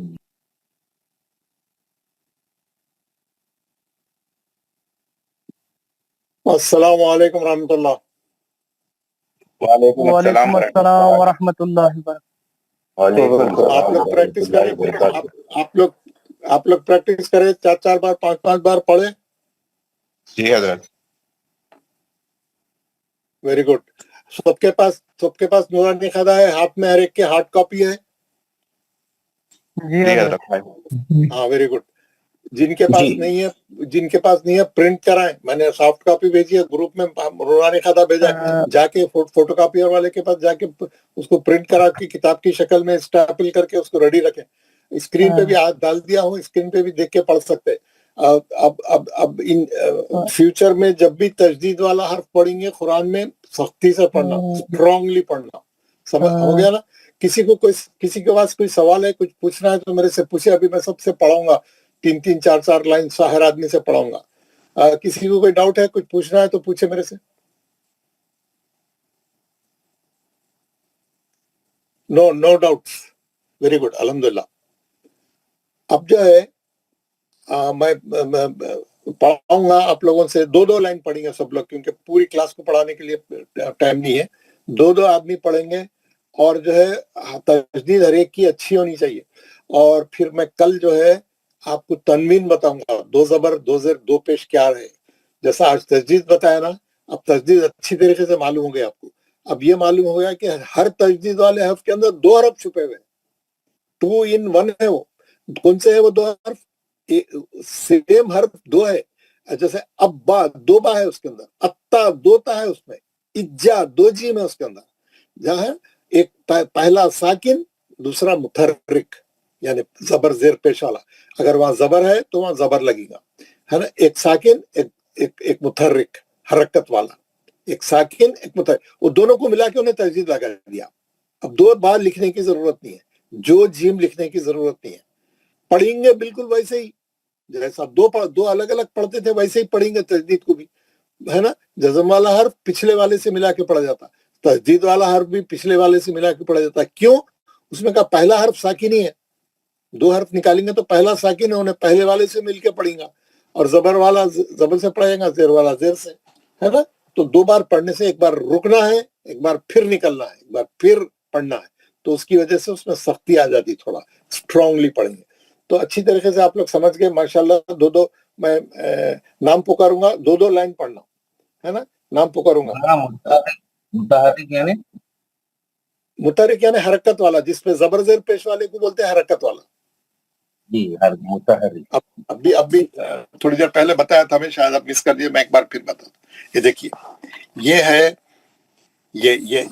السلام علیکم ورحمۃ اللہ. وعلیکم وعلیکم السلام ورحمۃ اللہ وبرکاتہ. آپ لوگ پریکٹس کریں, آپ لوگ پریکٹس کریں, 4 4 بار 5 5 بار پڑھیں. جی حضرت. Very good. سب کے پاس نورانی خدا ہے ہاتھ میں, ہر ایک کے ہارڈ کاپی ہے. जी जी हजरत। हजरत भाई। हाँ वेरी गुड। जिनके पास जी। नहीं है प्रिंट कराएं। मैंने सॉफ्ट कॉपी भेजी है ग्रुप में, रोना ने खाता भेजा है, जाके फोटो कॉपियर वाले के पास जाके उसको प्रिंट करा के किताब की शक्ल में स्टैपल करके उसको रेडी रखें। स्क्रीन पे भी हाथ डाल दिया हूँ, स्क्रीन पे भी देख के पढ़ सकते हैं। अब इन फ्यूचर में जब भी तजदीद वाला हर्फ पढ़ेंगे कुरान में सख्ती से पढ़ना, स्ट्रांगली पढ़ना। समझ हो गया ना? किसी के पास कोई सवाल है, कुछ पूछना है तो मेरे से पूछे, अभी मैं सबसे पढ़ाऊंगा, 3-3, 4-4 लाइन हर आदमी से पढ़ाऊंगा। किसी को कोई डाउट है, कुछ पूछना है तो पूछे मेरे से। No doubts. वेरी गुड, अल्हम्दुलिल्लाह। अब जो है मैं पढ़ाऊंगा आप लोगों से, 2-2 लाइन पढ़ेंगे सब लोग, क्योंकि पूरी क्लास को पढ़ाने के लिए टाइम नहीं है। 2-2 आदमी पढ़ेंगे और जो है तजदीद हर एक की अच्छी होनी चाहिए। और फिर मैं कल जो है आपको तनवीन बताऊंगा, 2 ज़बर 2 ज़ेर 2 पेश क्या है। जैसा आज तजदीद बताया ना, अब तजदीद अच्छी तरीके से मालूम हो गया आपको। अब ये मालूम हो गया कि हर तजदीद वाले हर्फ के अंदर 2 हर्फ छुपे हुए, 2 in 1 है वो। कौन से है वो 2 हर्फ? सेम हर्फ 2 है। जैसे अब्बा 2 बा है उसके अंदर, अत्ता 2 ता है उसमें, इज्जा 2 जीम है उसके अंदर। जहां एक पहला साकिन, दूसरा मुतहर्रिक, यानी जबर जेर पेश वाला। अगर वहां जबर है तो वहां जबर लगेगा, है ना? एक साकिन, एक मुतहर्रिक हरकत वाला, एक साकिन एक मुतहर्रिक, वो दोनों को मिला के उन्हें तजदीद लगा दिया। अब 2 बार लिखने की जरूरत नहीं है, जो जीम लिखने की जरूरत नहीं है। पढ़ेंगे बिल्कुल वैसे ही, जैसा 2 अलग अलग पढ़ते थे वैसे ही पढ़ेंगे तजदीद को भी, है ना? जज़म वाला हर्फ पिछले वाले से मिला के पढ़ा जाता, तजदीद वाला हर्फ भी पिछले वाले से मिला के पढ़ा जाता। क्यों? उसमें का पहला हर्फ साकिन ही है, 2 हर्फ निकालेंगे तो पहला साकिन है, उन्हें पहले वाले से मिलके पढ़ेंगा। और जबर वाला जबर से पढ़ेगा, जेर वाला जेर से, है ना? तो 2 बार पढ़ने से एक बार रुकना है, एक बार फिर निकलना है, एक बार फिर पढ़ना है, तो उसकी वजह से उसमें सख्ती आ जाती, थोड़ा स्ट्रांगली पढ़ेंगे। तो अच्छी तरीके से आप लोग समझ गए माशाल्लाह। 2-2 मैं नाम पुकारूंगा, 2-2 लाइन पढ़ना, है ना? नाम पुकारूंगा। मुताहरिक यानी मुतहरिक यानी हरकत वाला, जिसपे जबर जेर पेश वाले को बोलते हैं हरकत वाला। जी हर मुताहरिक। अब भी थोड़ी देर पहले बताया था, मैं शायद आप मिस कर दिए, मैं एक बार फिर बता। ये देखिए, ये है, ये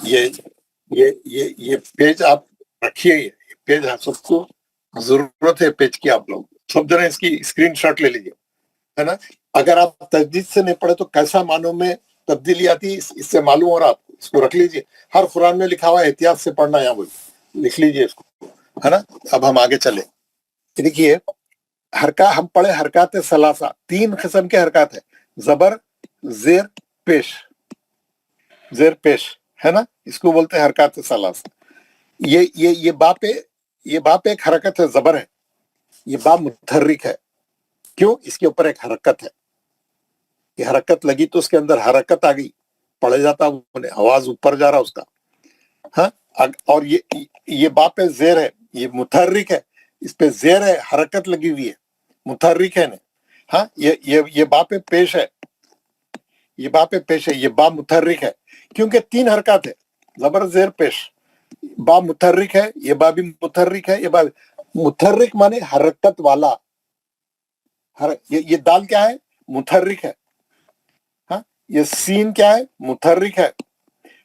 पेज आप रखिए, ये पेज सबको जरूरत है पेज की, आप लोग सब जने इसकी स्क्रीनशॉट ले लीजिए, है ना? अगर आप तजदीद से नहीं पढ़े तो कैसा मानों में तब्दीली आती है इससे मालूम हो रहा आपको। इसको रख लीजिए, हर कुरान में लिखा हुआ है, एहतियात से पढ़ना, यहाँ बोल लिख लीजिए इसको, है ना? अब हम आगे चले। देखिए, हम पढ़े हरकत सलासा, 3 किस्म के हरकत है, जबर जेर पेश, जेर पेश, है ना? इसको बोलते हैं हरकत सलासा। ये बाप एक हरकत है, जबर है। ये बा मुतहर्रिक है। क्यों? इसके ऊपर एक हरकत है, ये हरकत लगी तो उसके अंदर हरकत आ गई, पढ़ा जाता, आवाज ऊपर जा रहा उसका, हाँ। और ये बाप जेर है, ये मुतहर्रिक है, इस पे जेर है, हरकत लगी हुई है, मुतहर्रिक है ने, हाँ। ये बाप पेश है, ये बाप पेश है, ये बा मुतहर्रिक है, क्योंकि 3 हरकत है, जबर जेर पेश, बा मुतहर्रिक है, ये बा भी मुतहर्रिक है। ये बा मुतहर्रिक माने हरकत वाला, ये दाल क्या है? मुतहर्रिक है, हाँ। ये सीन क्या है? मुतहर्रिक है,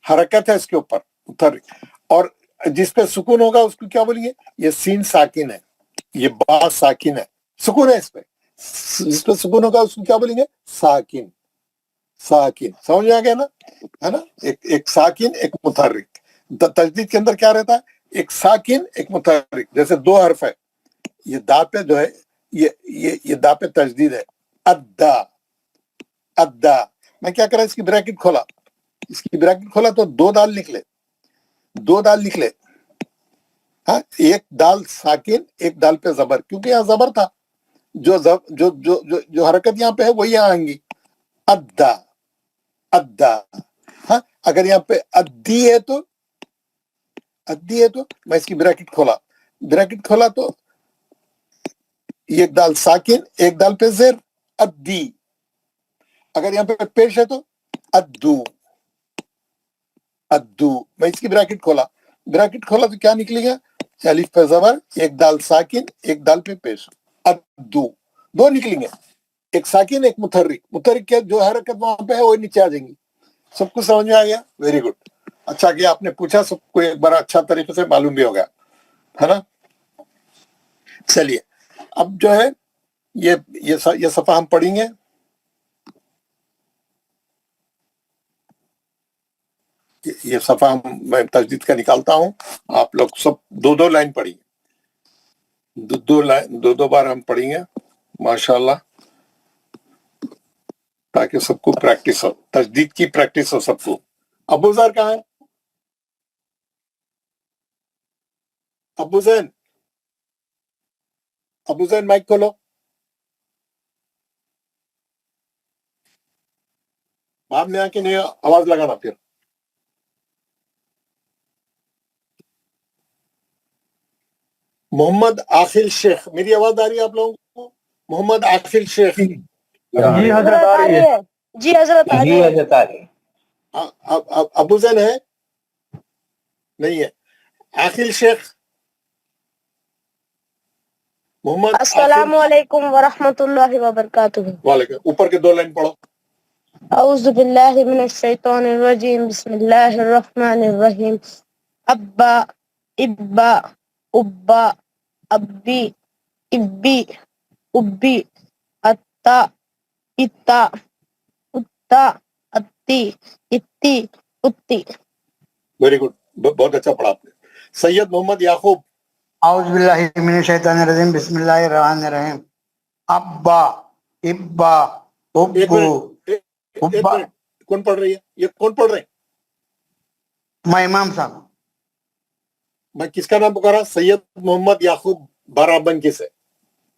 हरकत है इसके ऊपर, मुतहर्रिक। और जिस पे सुकून होगा उसको क्या बोलेंगे? ये सीन साकिन है, ये बा साकिन है, सुकून है इस पे, जिस पे सुकून होगा उसको क्या बोलेंगे? साकिन, साकिन। समझ में आ गया ना, है ना? एक साकिन एक मुतहर्रिक। तजदीद के अंदर क्या रहता है? एक साकिन एक मुतहर्रिक। जैसे 2 हर्फ है, ये दा पे जो है, ये दा पे तजदीद है, अद्दा, अद्दा। मैं क्या करा, इसकी ब्रैकेट खोला, इसकी ब्रैकेट खोला तो 2 दाल निकले, 2 दाल निकले, हाँ। एक दाल साकिन, एक दाल पे जबर, क्योंकि यहाँ जबर था, जो हरकत यहाँ पे है वही यहाँ आएंगी, अद्दा, अद्दा, हाँ। अगर यहाँ पे अद्दी है तो मैं इसकी ब्रैकेट खोला तो एक दाल साकिन, एक दाल पे जेर, अद्दी। अगर यहाँ पे पेश है तो अद्दू, अद्दू। मैं इसकी ब्रैकेट खोला तो क्या निकलेगा? अलिफ पे जबर, एक दाल साकिन, एक दाल पे पेश, अद्दू, दो निकलेंगे, एक साकिन एक मुतहर्रिक, मुतहर्रिक के जो हरकत वहां पे है वो नीचे आ जाएंगी। सबको समझ में आ गया? वेरी गुड, अच्छा किया आपने पूछा, सबको एक बार अच्छा तरीके से मालूम भी हो गया, है ना। चलिए अब जो है ये सफा हम पढ़ेंगे। ये सफा मैं तजदीद का निकालता हूं, आप लोग सब दो दो लाइन पढ़िए, दो बार हम पढ़ेंगे माशाल्लाह, ताकि सबको प्रैक्टिस हो, तजदीद की प्रैक्टिस हो सबको। अबू ज़र कहाँ है? अबू जैन, अबू जैन माइक खोलो। बाद में आके नहीं आवाज लगाना फिर। मोहम्मद आखिल शेख, मेरी आवाज आ रही है आप लोगों को? मोहम्मद आखिल शेख। जी हजरत आ रही है। जी हजरत आ रही है। अबू जैन है? नहीं है। आखिल शेख, मोहम्मद अस्सलामु अलैकुम व रहमतुल्लाहि व बरकातुहू। वालेकुम। ऊपर के दो लाइन पढ़ो। औज़ु बिल्लाहि मिनश शैतानिर रजीम, बिस्मिल्लाहिर रहमानिर रहीम। अब्बा, इब्बा, उब्बा, अब्बी, इब्बी, उब्बी, अत्ता, इत्ता, उत्ता, अत्ती, इत्ती, उत्ती। वेरी गुड, बहुत अच्छा पढ़ा आपने। सैयद मोहम्मद याकूब। औज़ु बिल्लाहि मिनश शैतानिर रजीम, बिस्मिल्लाहिर रहमानिर रहीम। अब्बा, इब्बा, उब्बू, उब्बा। कौन पढ़ रही है? ये कौन पढ़ रहे हैं? मैं इमाम साहब। मैं किसका नाम पुकारा? सैयद मोहम्मद याकूब बाराबंकी से।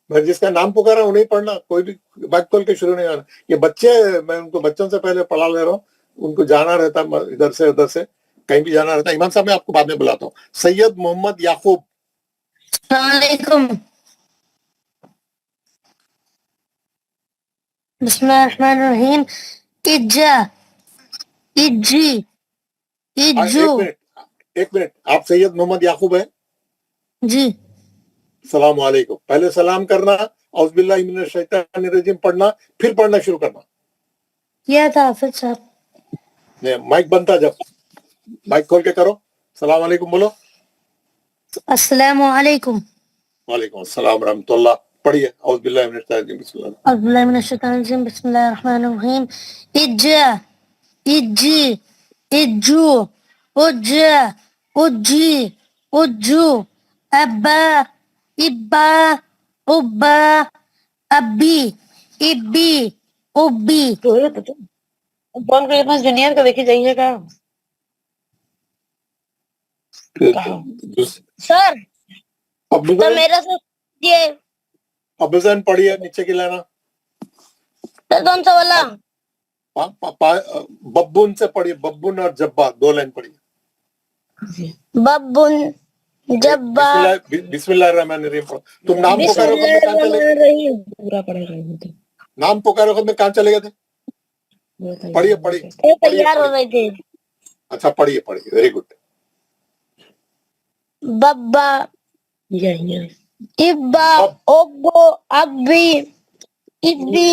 मैं जिसका नाम पुकारा उन्हें पढ़ना, कोई भी बात खोल के शुरू नहीं आना। ये बच्चे, मैं उनको बच्चों से पहले पढ़ा ले रहा हूँ, उनको जाना रहता इधर से उधर से, कहीं भी जाना रहता। इमाम साहब मैं आपको बाद में बुलाता हूँ। सैयद मोहम्मद याकूब। अस्सलामुअलैकुम। बिस्मिल्लाहिर्रहमानिर्रहीम। इज्जा, इज्जी, इज्जू। एक मिनट, आप सैयद मोहम्मद याकूब है? जी। सलाम वालेकुम। पहले सलाम करना, औज़ बिल्लाहि मिनश शैतानिर रजीम पढ़ना, फिर पढ़ना शुरू करना। किया था हाफिज साहब। नहीं, माइक बनता जब माइक खोल के करो। सलाम वालेकुम बोलो। अस्सलामु अलैकुम। वालेकुम अस्सलाम रहमतुल्लाह। पढ़िए औज़ बिल्लाहि मिनश शैतानिर रजीम, बिस्मिल्लाह। औज़ु बिल्लाहि मिनश शैतानिर रजीम, बिस्मिल्लाहिर रहमानिर रहीम। इज्जा, इज्जी, इज्जू, उज्जा, उज्जी, उज्जू, अब्बा, इब्बा, उब्बा, अब्बी, इब्बी, उब्बी। कौन के पास जूनियर का देखी जाइए का सर? तो मेरा से ये अबुजैन पढ़िए, नीचे की लाना। कौन सा वाला? बब्बुन से पढ़िए, बब्बुन और जब्बा दो लाइन पढ़िए। बब्बुन, जब्बा, बिस्मिल्लाहिर्रहमानिर्रहीम पढ़ो। तुम नाम पुकारो कब में कहाँ चले गए? पूरा पढ़ेगा। नाम पुकारो कब में कहाँ चले गए थे? पढ़िए पढ़िए। तैयार हो गए थे। अच्छा पढ़िए पढ़िए, वेरी गुड। बब्बा, इब्बा, ओब्बो, अब्बी, इब्बी,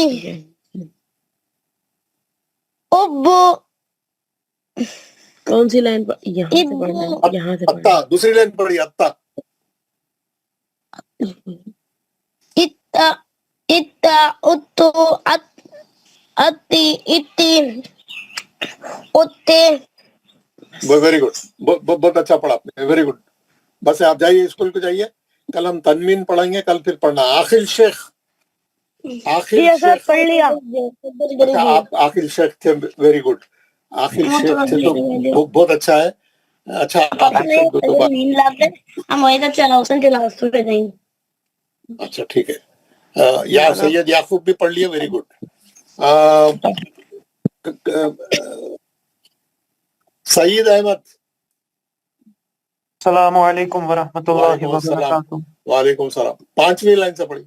ओब्बो। कौन सी लाइन? यहाँ से पढ़ना, यहाँ से अत्ता, दूसरी लाइन पढ़िए। अत्ता, इत्ता, इत्ता, उत्तो, अत्ती, इत्ती, उत्ते। वेरी गुड, बहुत अच्छा पढ़ा आपने, वेरी गुड। बस आप जाइए, स्कूल को जाइए। कल हम तनवीन पढ़ेंगे, कल फिर पढ़ना। आखिल शेख, आखिल शेख पढ़ लिया। अच्छा, आप आखिल शेख थे, वेरी गुड। आखिल शेख थे तो बहुत अच्छा है। अच्छा आखिल शेख दो बार। हम वही तक चलाओ। अच्छा ठीक है। या सैयद याकूब भी पढ़ लिए, वेरी गुड। सईद अहमद। अस्सलामु अलैकुम व रहमतुल्लाहि व बरकातुहू। वालेकुम सलाम। पांचवी लाइन से पढ़िए।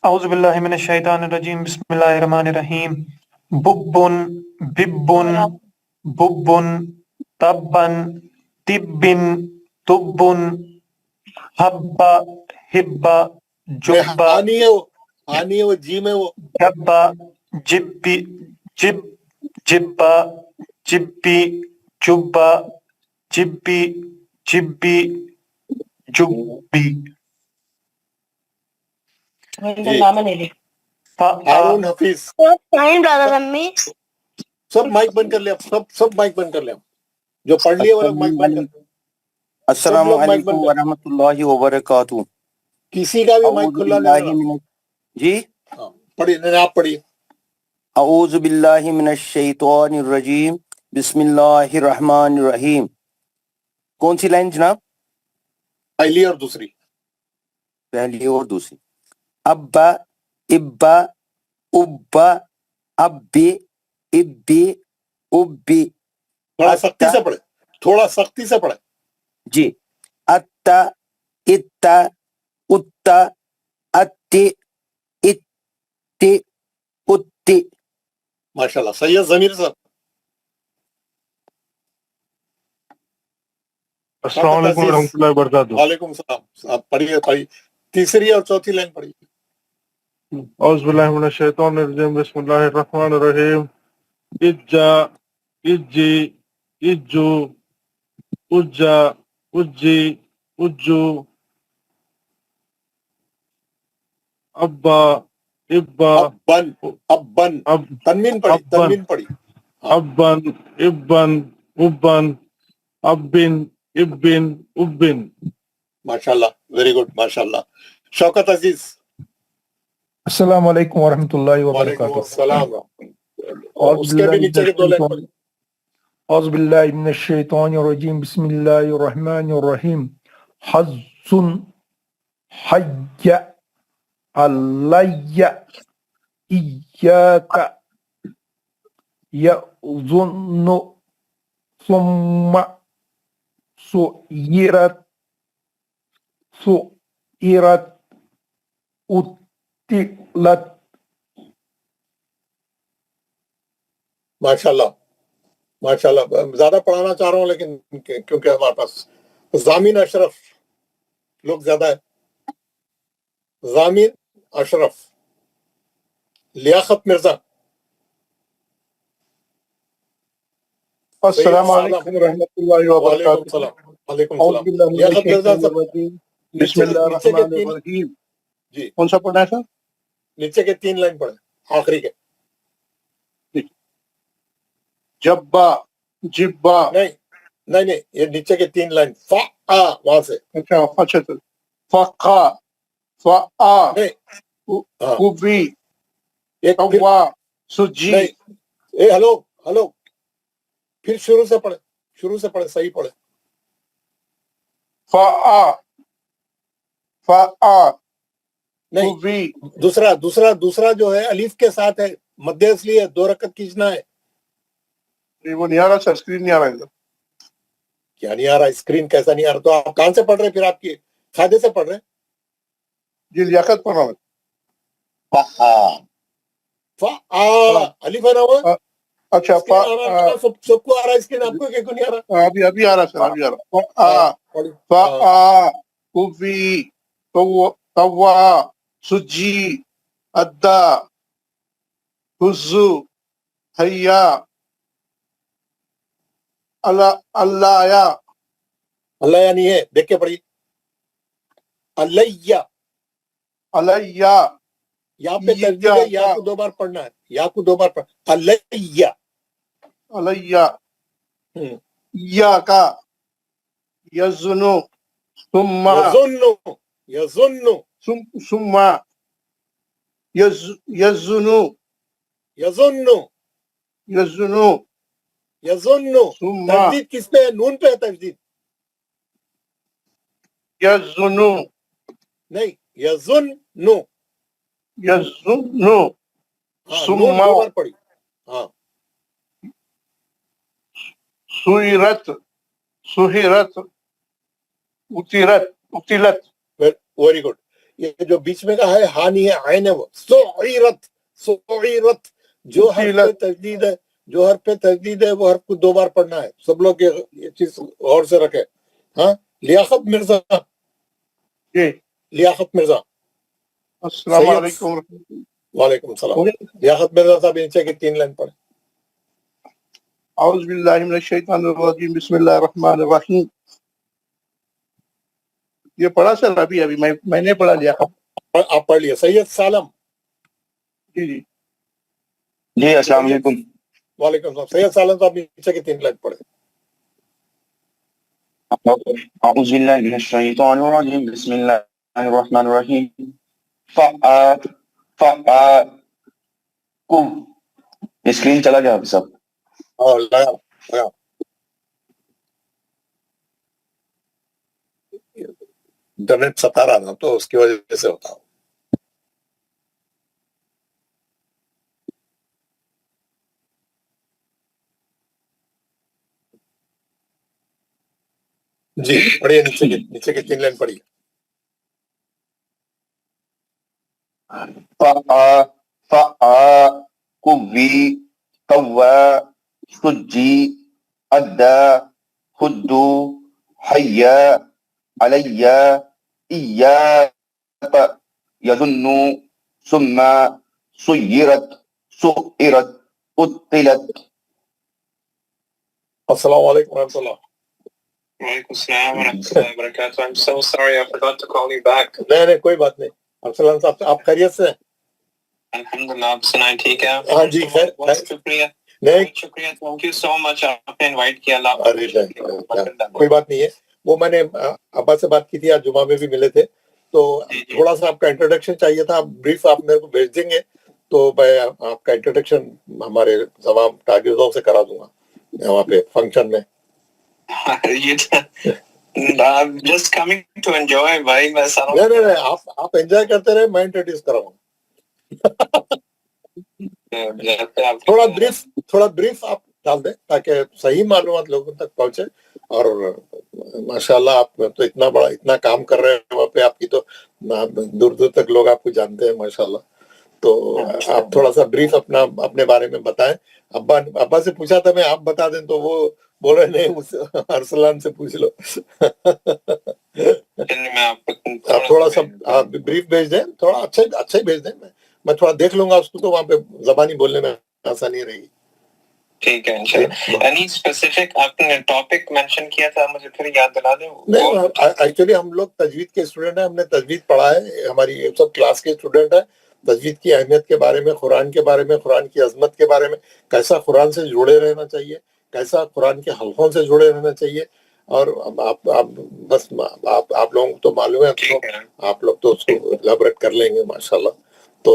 औज़ु बिल्लाहि मिनश शैतानिर रजीम, बिस्मिल्लाहिर रहमानिर रहीम। बुब्बुन, बिब्बुन, बुब्बुन, तब्बन, तिब्बिन, तुब्बुन हब्बा हिब्बा जुब्बा हानि है वो जी में वो जब्बा जिब्बी जिब जिब्बा जिब्बी जुब्बा जिब्बी जिब्बी जुब्बी हारून हफीज फाइन ब्रदर अम्मी सब माइक बंद कर ले सब माइक बंद कर ले जो पढ़ लिए वो लोग माइक बंद कर अस्सलामु अलैकुम व रहमतुल्लाहि व बरकातुहू। किसी का भी माइक खुला नहीं होगा। जी पढ़िए नहीं आप पढ़िए। अऊज़ु बिल्लाहि मिनश शैतानिर रजीम बिस्मिल्लाहिर रहमानिर रहीम। कौन सी लाइन जनाब? पहली और दूसरी। पहली और दूसरी। अब्बा इब्बा उब्बा अब्बी इब्बी उब्बी। थोड़ा सख्ती से पढ़े, थोड़ा सख्ती से पढ़े जी। अत्ता इत्ता उत्ता अत्ती इत्ती उत्ती। माशाल्लाह सही है जमीर साहब। अस्सलाम वालेकुम रहमतुल्लाहि व बरकातुहू। वालेकुम सलाम। आप पढ़िए तीसरी और चौथी लाइन पढ़िए। औज़ु बिल्लाहि मिनश शैतानिर रजीम बिस्मिल्लाहिर रहमानिर रहीम। इज्जा इज्जी इज्जू उज्जा उज्जी उज्जू अब्बा इब्बा अब्बन तनवीन पढ़ी अब्बन इब्बन उब्बन अब्बिन इब्बिन उब्बिन। माशाल्लाह वेरी गुड माशाल्लाह। शौकत अजीज। अस्सलाम वालेकुम वरहमतुल्लाहि वबरकातुहू। सलाम। उसके भी नीचे के दो लाइन पढ़िए। औज़ु बिल्लाहि मिनश शैतानिर रजीम बिस्मिल्लाहिर रहमानिर रहीम। हज़्ज़ुन हय्या अलय्या इय्याका यज़ुन्नु सुम्मा सुयिरत उतिलत। माशाल्लाह माशाल्लाह। ज्यादा पढ़ाना चाह रहा हूँ लेकिन क्योंकि हमारे पास जामिन अशरफ लोग ज्यादा है। जामिन अशरफ लियाकत मिर्जा। अस्सलामु अलैकुम रहमतुल्लाहि व बरकातुहू। वालेकुम सलाम। लियाकत मिर्जा बिस्मिल्लाहिर रहमानिर रहीम। जी कौन सा पढ़ना है सर? नीचे के 3 लाइन पढ़े आखिरी के। जब्बा जिब्बा नहीं ये नीचे के 3 लाइन फा आ वहां से। अच्छा फखा फा उबी तवा सुजी। ए हेलो फिर शुरू से पढ़े सही पढ़े। फा नहीं उबी। दूसरा जो है अलीफ के साथ है मध्य इसलिए 2 रकत खींचना है। वो नहीं आ रहा सर, स्क्रीन नहीं आ रहा इधर। क्या नहीं आ रहा? स्क्रीन कैसा नहीं आ रहा? तो आप कहां से पढ़ रहे? फिर आपकी फायदे से पढ़ रहे? जी लियाकत पढ़ रहा हूँ। अलीफ है ना वो? अच्छा सबको आ रहा है स्क्रीन, आपको क्यों नहीं आ रहा? अभी आ रहा सर, अभी आ रहा। फा उबी तवा सुजी अद्दा हुज़्ज़ु हय्या अल्लाया नहीं है, देख के पढ़िए। अलैया यहाँ पे तस्दीद है, या को 2 बार पढ़ना है। या को 2 बार पढ़। अलैया या का यज़ुनु सुम्मा सुम्मा यज़ुनु सुम्मा। तस्दीद किस पे है? नून पे है तस्दीद। यज़ुनु नहीं यज़ुन्नु सुम्मा 2 बार पढ़ी। हाँ सुहिरत उतिलत। Very good. ये जो बीच में का है हा नहीं है, आइन है वो। सोईरत जो हर्फ पे तजदीद है वो हर्फ को 2 बार पढ़ना है। सब लोग ये चीज गौर से रखे। हाँ لیاقت مرزا جی لیاقت مرزا السلام سید علیکم وعلیکم السلام لیاقت مرزا صاحب نیچے کی 3 لائن پڑھیں. اعوذ باللہ من الشیطان الرجیم بسم اللہ الرحمن الرحیم. یہ پڑھا سر ابھی میں نے پڑھا لیا. آپ پڑھ لیے. سید سالم. جی جی جی السلام علیکم. وعلیکم السلام. سید سالم صاحب نیچے کی 3 لائن پڑھیں. اعوذ باللہ من الشیطان الرجیم بسم اللہ الرحمن الرحیم. فَأَ اسکرین چلا گیا سب. اور لگا انٹرنیٹ ستا رہا نا تو اس کی وجہ سے ہوتا. جی پڑھیے نیچے کی 3 لائن پڑھیے. قوی قوا سجی ادا خدو حیا علیہ ایاک یظن ثم سیرت سئرت قتلت. السلام علیکم ورحمۃ اللہ. وعلیکم السلام ورحمۃ اللہ وبرکاتہ. I'm so sorry I forgot to call you back. نہیں کوئی بات نہیں. ارسلان صاحب آپ خیریت سے ہیں؟ الحمدللہ. آپ سنائیں ٹھیک ہے؟ ہاں جی خیر. شکریہ نہیں شکریہ. تھینک یو سو مچ. آپ نے انوائٹ کیا. کوئی بات نہیں ہے. وہ میں نے ابا سے بات کی تھی, آج جمعہ میں بھی ملے تھے, تو تھوڑا سا آپ کا انٹروڈکشن چاہیے تھا. بریف آپ میرے کو بھیج دیں گے تو میں آپ کا انٹروڈکشن ہمارے تمام ٹاگردوں سے کرا دوں گا وہاں پہ فنکشن میں. جسٹ کمنگ ٹو انجوائے بھائی. میں نہیں آپ انجوائے کرتے رہے, میں انٹروڈیوس کراؤں. تھوڑا بریف آپ ڈال دیں تاکہ صحیح معلومات لوگوں تک پہنچے. اور ماشاءاللہ آپ تو اتنا کام کر رہے ہیں وہاں پہ, آپ کی تو دور دور تک لوگ آپ کو جانتے ہیں ماشاءاللہ. تو آپ تھوڑا سا بریف اپنے بارے میں بتائیں. ابا سے پوچھا تھا میں, آپ بتا دیں تو وہ بول رہے نہیں ارسلان سے پوچھ لو. آپ تھوڑا سا بریف بھیج دیں, تھوڑا اچھا ہی بھیج دیں. میں تھوڑا دیکھ لوں گا اس کو, تو وہاں پہ زبانی بولنے میں آسانی رہے گی. ٹھیک ہے انشاءاللہ. اینی اسپیسیفک آپ نے ٹاپک مینشن کیا تھا, مجھے پھر یاد دلا دیں. نہیں ایکچولی ہم لوگ تجوید کے اسٹوڈنٹ ہیں, ہم نے تجوید پڑھا ہے, ہماری سب کلاس کے اسٹوڈنٹ ہیں. تجوید کی اہمیت کے بارے میں, قرآن کے بارے میں, قرآن کی عظمت کے بارے میں, کیسا قرآن سے جڑے رہنا چاہیے, کیسا قرآن کے حلقوں سے جڑے رہنا چاہیے. اور آپ لوگوں کو تو معلوم ہے, آپ لوگ تو اس کو ایلیبریٹ کر لیں گے ماشاءاللہ. تو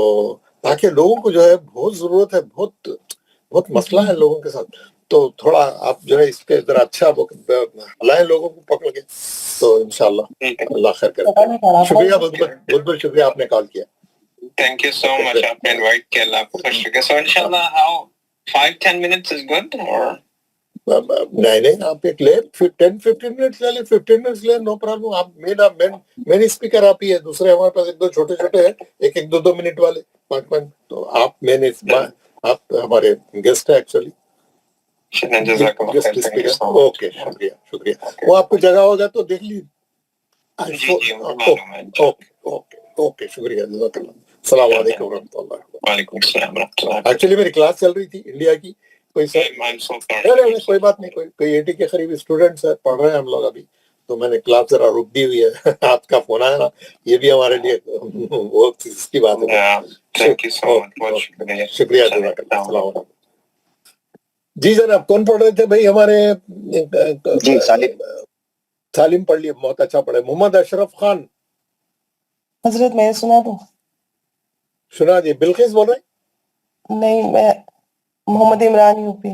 تاکہ لوگوں کو جو ہے بہت ضرورت ہے, بہت مسئلہ ہے لوگوں کے ساتھ, تو تھوڑا آپ جو ہے اس پہ ذرا اچھا ہلائیں لوگوں کو پکڑ کے, تو انشاءاللہ اللہ خیر کرے. شکریہ, بہت شکریہ آپ نے کال کیا. تھینک یو سو مچ. آپ نے انوائٹ کیا, اللہ آپ کو خوش رکھے. سو انشاءاللہ how 5-10 minutes is good or نہیں آپ ایک لیں 10-15 منٹس لے لیں, 15 منٹس لیں, نو پرابلم. آپ مین اسپیکر آپ ہی ہے, دوسرے ہمارے پاس 1-2 چھوٹے ہیں, 1-2 منٹ والے 5 منٹ. تو آپ آپ ہمارے گیسٹ ہیں ایکچولی. اوکے شکریہ. وہ آپ کو جگہ ہوگا تو دیکھ لیجیے. اوکے شکریہ, جزاک اللہ. السلام علیکم ورحمۃ اللہ. وعلیکم السلام ورحمۃ اللہ. ایکچولی میری کلاس چل رہی تھی انڈیا کی, کوئی کوئی بات نہیں, کوئی 80 کے قریب اسٹوڈنٹس پڑھ رہے ہیں ہم لوگ ابھی, تو میں نے کلاس ذرا رک دی ہوئی ہے. آپ کا فون آیا نا, یہ بھی ہمارے لیے وہ اس کی بات ہے. شکریہ, جزاک اللہ. السلام علیکم. جی جناب, کون پڑھ رہے تھے بھائی؟ ہمارے جی سالم پڑھ لیے, بہت اچھا پڑھے. محمد اشرف خان. حضرت میں سنا دوں؟ سنا جی. بلقیس بول رہے؟ نہیں, میں محمد عمران یو پی.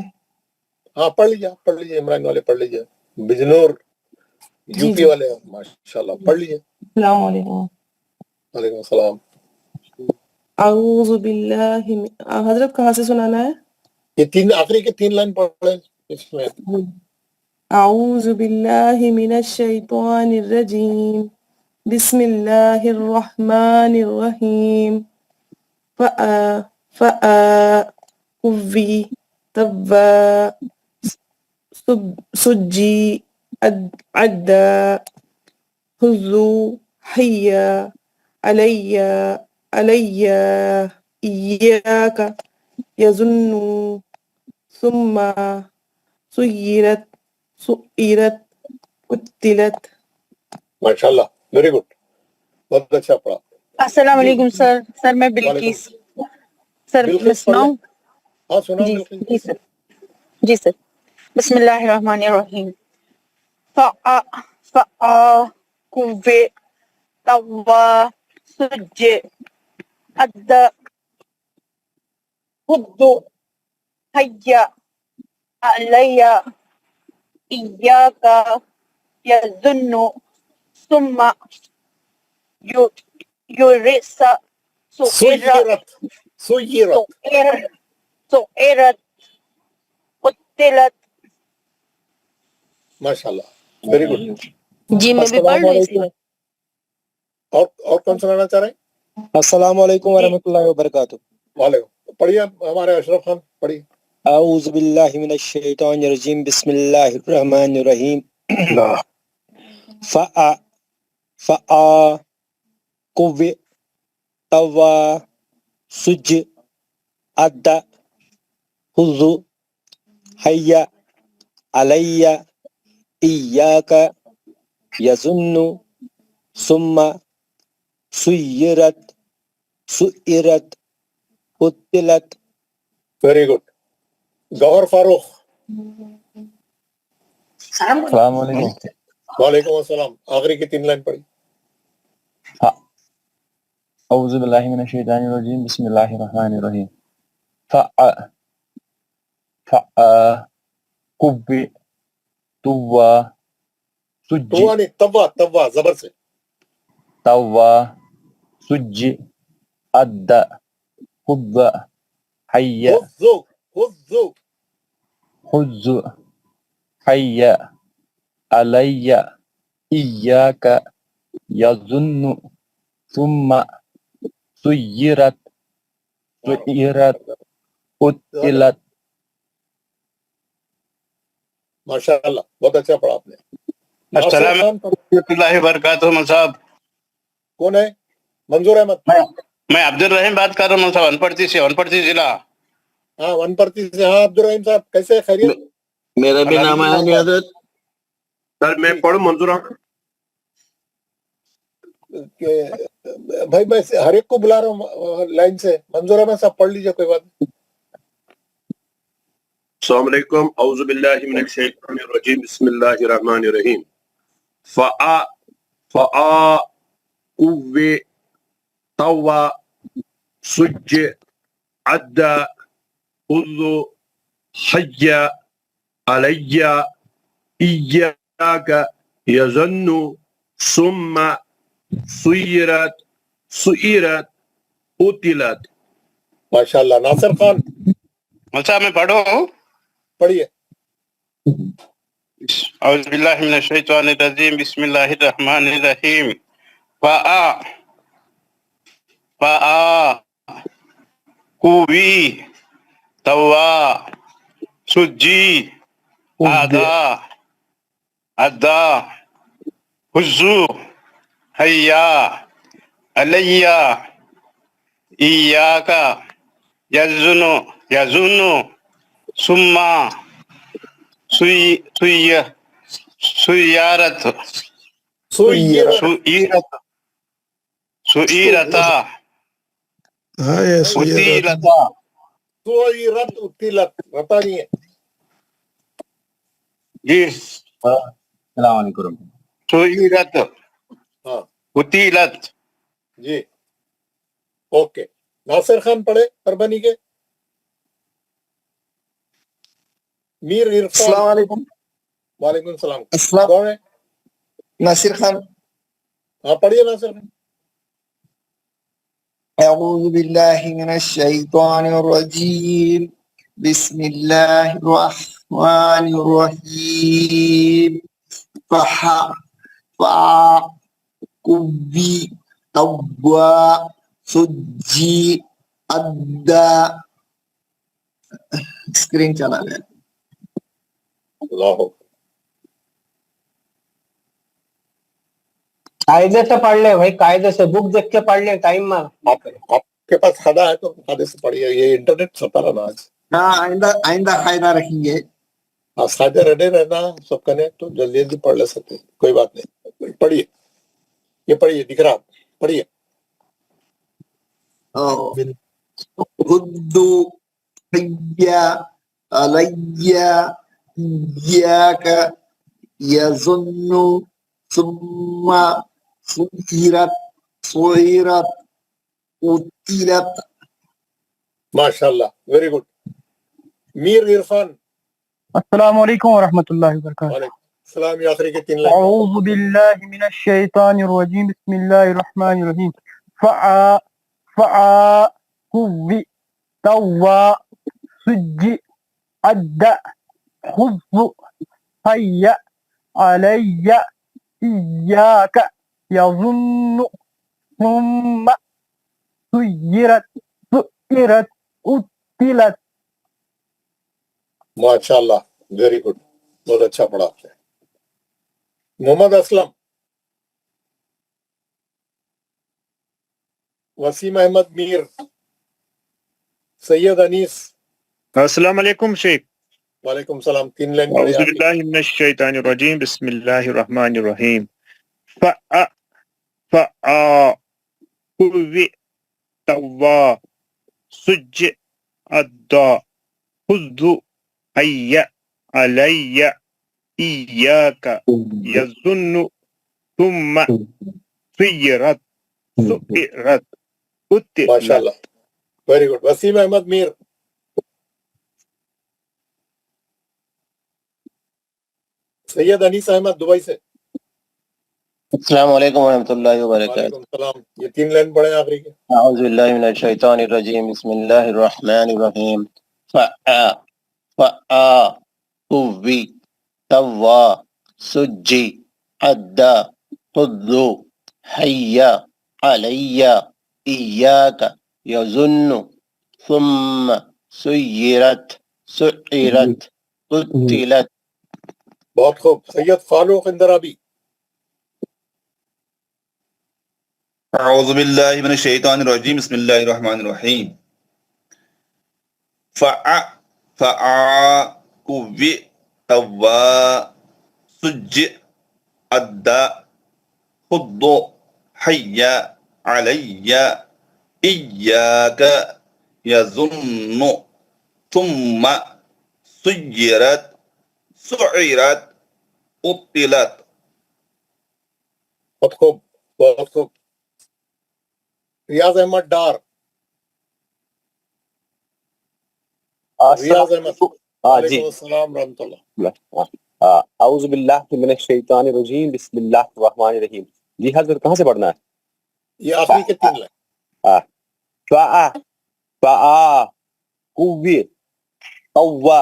ہاں پڑھ لیجیے عمران والے پڑھ لیجیے. بجنور یو پی والے ماشاءاللہ, پڑھ لیجیے. السلام علیکم. وعلیکم السلام. اعوذ باللہ. حضرت کہاں سے سنانا ہے؟ یہ آخری کے 3 لائن پڑھ اس میں. اعوذ باللہ من الشیطان الرجیم بسم اللہ الرحمن الرحیم. قوی طوا سجی عدا خذوا حيا علي إياك يظن ثم سيرت قتلت. माशाल्लाह, वेरी गुड, बहुत अच्छा पढ़ा. السلام علیکم سر میں بلقیس سر میں बिल्किस पढ़ ले. سناؤں हाँ सुनाओ جی बिल्किस. جی سر جی سر بسم اللہ الرحمن الرحیم فآ کوے توا سج اد خد حیا علیہ ایاک یظن ثم یورث سیرت سئرت قتلت. माशाल्लाह, वेरी गुड. جی میں بھی پڑھ لوں اسی وقت. और कौन सुनाना चाह रहे हैं? السلام علیکم ورحمۃ اللہ وبرکاتہ. वालेकुम. पढ़िए हमारे अशरफ खान, पढ़िए. اعوذ باللہ من الشیطان الرجیم بسم اللہ الرحمن الرحیم. فآ کوے توا سج اد خذ حیا علیہ ایاک یظن ثم سیرت قتلت. Very good. गौहर फारूक. السلام علیکم. वालेकुम अस्सलाम. आखिरी की 3 लाइन पढ़ी. اعوذ باللہ من الشیطان الرجیم بسم اللہ الرحمن الرحیم. کوے توا سج तो नहीं, तवा जबर से. توا سج اد خذ حیا خذ حیا علیہ ایاک یظن ثم سیرت قتلت. माशाल्लाह, बहुत अच्छा पढ़ा आपने. السلام ورحمۃ اللہ وبرکاتہ. صاحب कौन है? मंजूर अहमद. میں عبد الرحیم بات کر رہا ہوں صاحب, ونپرتی سے, ونپرتی ضلع. हाँ वनपर्ती से. हाँ عبد الرحیم साहब, कैसे है? खैरियत? میرا بھی نام ہے نہیں حضرت. سر میں پڑھوں منظور احمد. भाई मैं हर एक को बुला रहा हूँ लाइन से. मंजूर अहमद साहब पढ़ लीजिए, कोई बात नहीं. السلام علیکم. اعوذ باللہ من الشیطان الرجیم بسم اللہ الرحمن الرحیم. فآ کوے توا سج عد خذ حیا علیہ ایاک یظن ثم سیرت قتلت. माशाल्लाह. नासिर खान صاحب میں پڑھوں. पढ़िए. اعوذ باللہ من الشیطان الرجیم بسم اللہ الرحمن الرحیم. فآ کوی توا سجی ادا خذو حیا علیہ ایاک یظن ثم سئرتا قتلت. رتا نہیں ہے جی. السلام علیکم. سئرت ہاں قتلت. جی. اوکے. ناصر خان پڑھے پربنی کے. میر عرفان. السلام علیکم. وعلیکم السلام. السلام. کون ہے؟ ناصر خان. ہاں پڑھیے ناصر خان. اعوذ باللہ من الشیطان الرجیم بسم اللہ الرحمن الرحیم. کوی توا سجی ادا. اسکرین چلا گیا. اللہ कायदे से पढ़ ले भाई, कायदे से बुक देख के पढ़ ले टाइम में। आपके पास खादा है तो खादे से पढ़िए, ये इंटरनेट सता रहा ना आज। हाँ, आइंदा आइंदा कायदा रखेंगे। हाँ, सादे रेडे रहना सब कनेक्ट तो जल्दी जल्दी पढ़ ले सकते, कोई बात नहीं। पढ़िए, ये पढ़िए, दिख रहा, पढ़िए। हुद्दू हय्या अलय्या इय्याका यज़ुन्नु सुम्मा सुइरत उतिलत। माशाल्लाह, वेरी गुड। मीर इरफान। अस्सलामु अलैकुम वरहमतुल्लाहि वबरकातुहू। वालेकुम सलाम। ये आखिरी के 3 लाइन। अऊज़ु बिल्लाहि मिनश शैतानिर रजीम, बिस्मिल्लाहिर रहमानिर रहीम। फआ फआ कुव्वी तव्वा सुज्जी अद्दा खुज़्ज़ु hayya alayya iyyaka yazunnu thumma suyirat utilat। माशाल्लाह, वेरी गुड, बहुत अच्छा पढ़ा आपने। मोहम्मद असलम। वसीम अहमद मीर। सैयद अनीस। अस्सलाम वालेकुम शेख। वालेकुम सलाम। 3 लाइन पढ़िए। औज़ु बिल्लाहि मिनश शैतानिर रजीम, बिस्मिल्लाहिर रहमानिर रहीम। फअ फआ कुव्वी तव्वा सुज्ज अद्दा खुज़्ज़ु hayya alayya iyyaka yazunnu thumma suyirat utilat। माशाल्लाह, very good. Waseem Ahmed Mir. Syed Anees Ahmed Dubai से। अस्सलाम वालेकुम वरहमतुल्लाहि वबरकातुहू। वालेकुम सलाम। ये 3 लाइन पढ़े आखिरी के। अऊज़ु बिल्लाहि मिनश शैतानिर रजीम, बिस्मिल्लाहिर रहमानिर रहीम। फआ फआ कुव्वी तव्वा सुज्जी अद्दा खुज़्ज़ु hayya alayya iyyaka yazunnu thumma suyirat utilat। बहुत खूब। सैयद फारूक इंदराबी। अऊज़ु बिल्लाहि मिनश शैतानिर रजीम, बिस्मिल्लाहिर रहमानिर रहीम। फआ फआ कुव्वी तव्वा सुज्ज अद्दा खुज़्ज़ु hayya alayya iyyaka yazunnu thumma suyirat utilat। बहुत खूब, बहुत खूब। रियाज अहमद डार। रियाज अहमद। जी वालेकुम अस्सलाम रहमतुल्लाह। आउज़ु बिल्लाहि मिनश शैतानिर रजीम, बिस्मिल्लाहिर रहमानिर रहीम। जी हजरत, कहाँ से पढ़ना है? ये आखिरी के 3 लाइन। फआ फआ कुव्वी तव्वा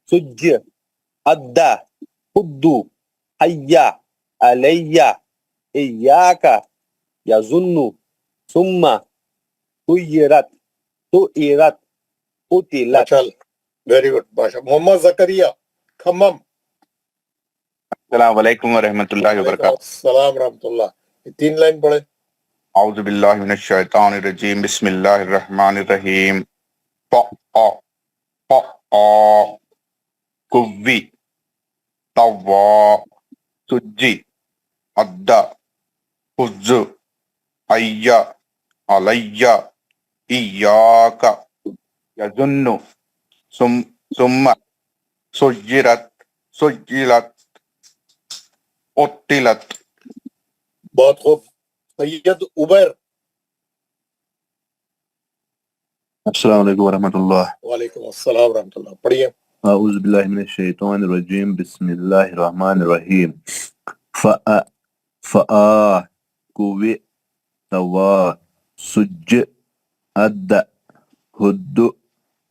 सुज्ज अद्दा खुज़्ज़ु hayya alayya iyyaka yazunnu thumma suyirat utilat। Very good, माशा। मोहम्मद जकरिया खम्मम। अस्सलाम वालेकुम वरहमतुल्लाहि वबरकातुहू। सलाम रहमतुल्लाह। 3 लाइन पढ़े। औज़ु बिल्लाहि मिनश शैतानिर रजीम, बिस्मिल्लाहिर रहमानिर रहीम। फअ कुव्वी तव्वा सुज्जी अद्दा खुज़्ज़ु hayya alayya iyyaka yazunnu summa sujirat utilat। बहुत खूब। सैयद उबैर। अस्सलाम वालेकुम वरहमतुल्लाह। वालेकुम अस्सलाम रहमतुल्लाह। पढ़िए। अऊज़ु बिल्लाहि मिनश शैतानिर रजीम, बिस्मिल्लाहिर रहमानिर रहीम। फआ कुव्वी तव्वा सुज्ज अद्दा खुज़्ज़ु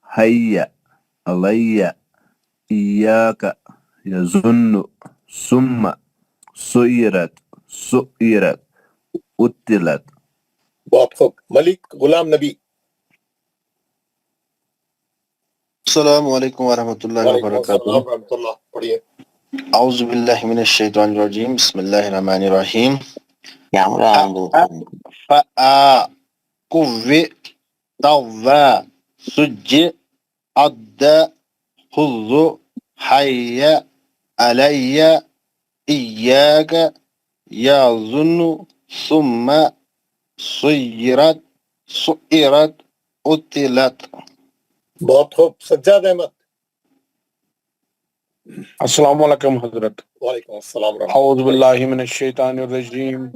hayya alayya iyyaka yazunnu summa suyirat utilat। बहुत खूब। मलिक गुलाम नबी। अस्सलाम वालेकुम वरहमतुल्लाहि वबरकातुहू। रहमतुल्लाह। पढ़िए। औज़ु बिल्लाहि मिनश शैतानिर रजीम, बिस्मिल्लाहिर रहमानिर रहीम। فآ قوي طوى سج عد خذ حي علي إياك يظن ثم سيرت قتلت. بہت خوب. سجاد احمد. السلام علیکم حضرت. وعلیکم السلام ورحمۃ اعوذ باللہ من الشیطان الرجیم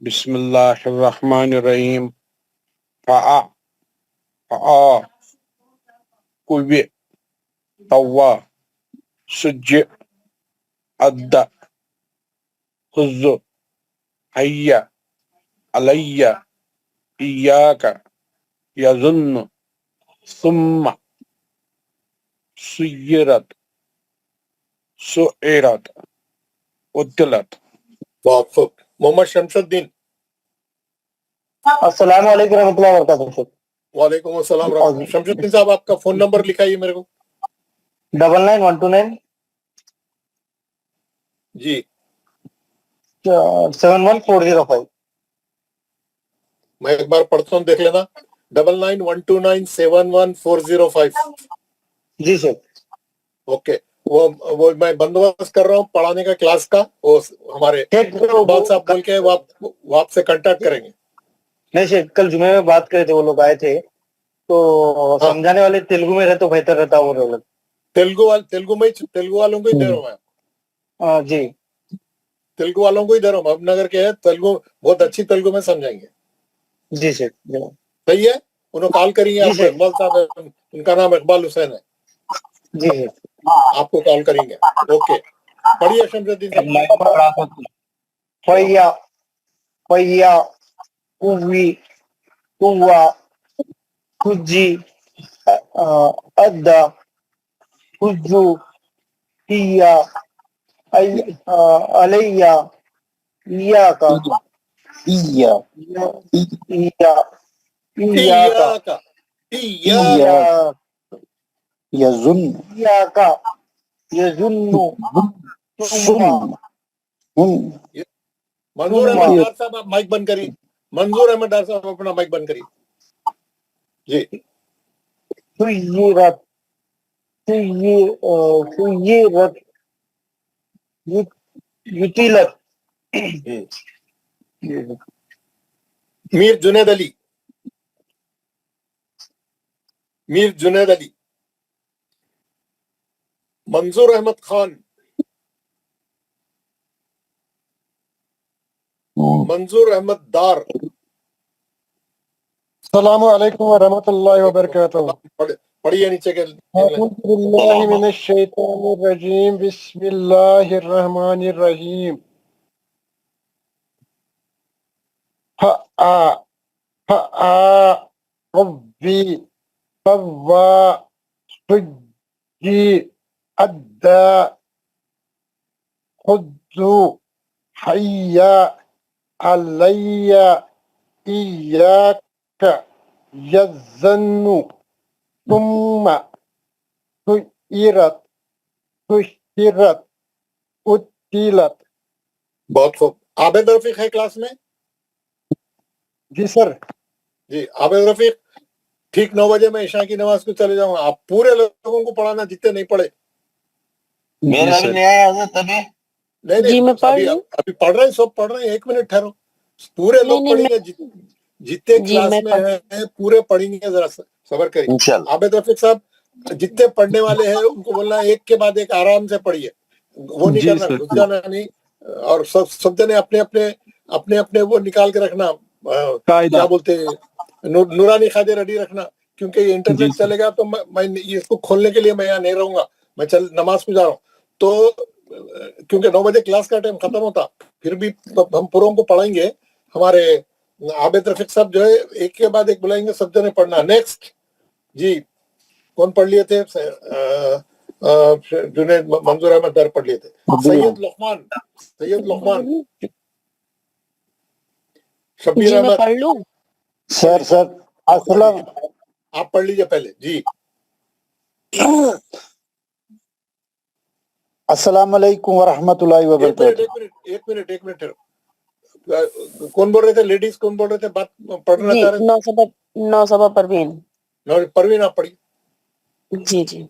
بسم اللہ الرحمن الرحیم. فآ قوی طوى سج عد خذ حي علي إياك يظن ثم سيرت قتلت. بہت خوب. محمد شمس الدین. السلام علیکم ورحمۃ اللہ وبرکاتہ. وعلیکم السلام ورحمۃ اللہ. شمس الدین صاحب آپ کا فون نمبر لکھائیے میرے کو. 99129 جی 71405. میں ایک بار پڑھتا ہوں دیکھ لینا. 9912971405. جی سر. اوکے. وہ میں بندوبست کر رہا ہوں پڑھانے کا کلاس کا. وہ ہمارے اقبال صاحب بول کے وہ آپ سے کنٹیکٹ کریں گے. نہیں سر, کل جمعے میں بات کرے تھے, وہ لوگ آئے تھے تو سمجھانے والے تیلگو میں رہے تو بہتر رہتا. وہ لوگ تیلگو والوں کو ہی دے رہا ہوں میں. جی تیلگو والوں کو ہی دے رہا ہوں. اب نگر کے ہے تیلگو, بہت اچھی تیلگو میں سمجھائیں گے. جی سر. صحیح ہے. انہوں کال کریں گے آپ کو. اقبال صاحب, ان کا نام اقبال حسین ہے. جی آپ کو کال کریں گے. اوکے پڑھیے شمس الدین صاحب. فیا قوی قوا خجی ادا خجو ہیا علیہ ایاکا ایاکا یظن منظور احمد ڈار صاحب آپ مائک بند کریے. منظور احمد ڈار صاحب اپنا مائک بند کریے. جی سیرت یطیلت. میر جنید علی. منظور احمد خان. منظور احمد دار. السلام علیکم ورحمۃ اللہ وبرکاتہ. پڑھیے نیچے کے. اعوذ باللہ من الشیطان الرجیم بسم اللہ الرحمن الرحیم. ربی طوى سجی ادا خذ حي علي إياك يظن ثم سيرت قتلت. بہت خوب. عابد رفیق ہے کلاس میں؟ جی سر. جی عابد رفیق ٹھیک 9 بجے میں عشاء کی نماز کو چلے جاؤں گا. آپ پورے لوگوں کو پڑھانا جتنے نہیں پڑھے. میرا بھی نہیں آیا حضرت ابھی. نہیں ابھی پڑھ رہے ہیں, سب پڑھ رہے ہیں. 1 منٹ ٹھہرو. پورے لوگ پڑھیں گے جتنے کلاس میں ہیں, پورے پڑھیں گے. ذرا صبر کریے. عابد رفیق صاحب جتنے پڑھنے والے ہیں ان کو بولنا ایک کے بعد ایک آرام سے پڑھیے. وہ نہیں کرنا, گھس جانا نہیں. اور سب جنے اپنے اپنے وہ نکال کے رکھنا, کیا بولتے ہیں, نورانی قاعدے ریڈی رکھنا. کیونکہ یہ انٹرنیٹ چلے گا تو میں اس کو کھولنے کے لیے میں یہاں نہیں رہوں گا. میں نماز کو جا رہا ہوں. تو کیونکہ 9 بجے کلاس کا ٹائم ختم ہوتا, پھر بھی ہم پوروں کو پڑھائیں گے. ہمارے عابد رفیق صاحب جو ہے ایک کے بعد ایک بلائیں گے, سب جنے پڑھنا. نیکسٹ جی کون پڑھ لیے تھے؟ جنید منظور احمد در پڑھ لیے تھے. سید لقمان. شبیر احمد. سر آپ پڑھ لیجیے پہلے. جی السلام علیکم ورحمۃ اللہ وبرکاتہ. ایک منٹ कौन बोल रहे थे? लेडीज कौन बोल रहे थे? बात पढ़ना चाह रहे थे? नौसबा परवीन। परवीन आप पढ़िए। जी जी।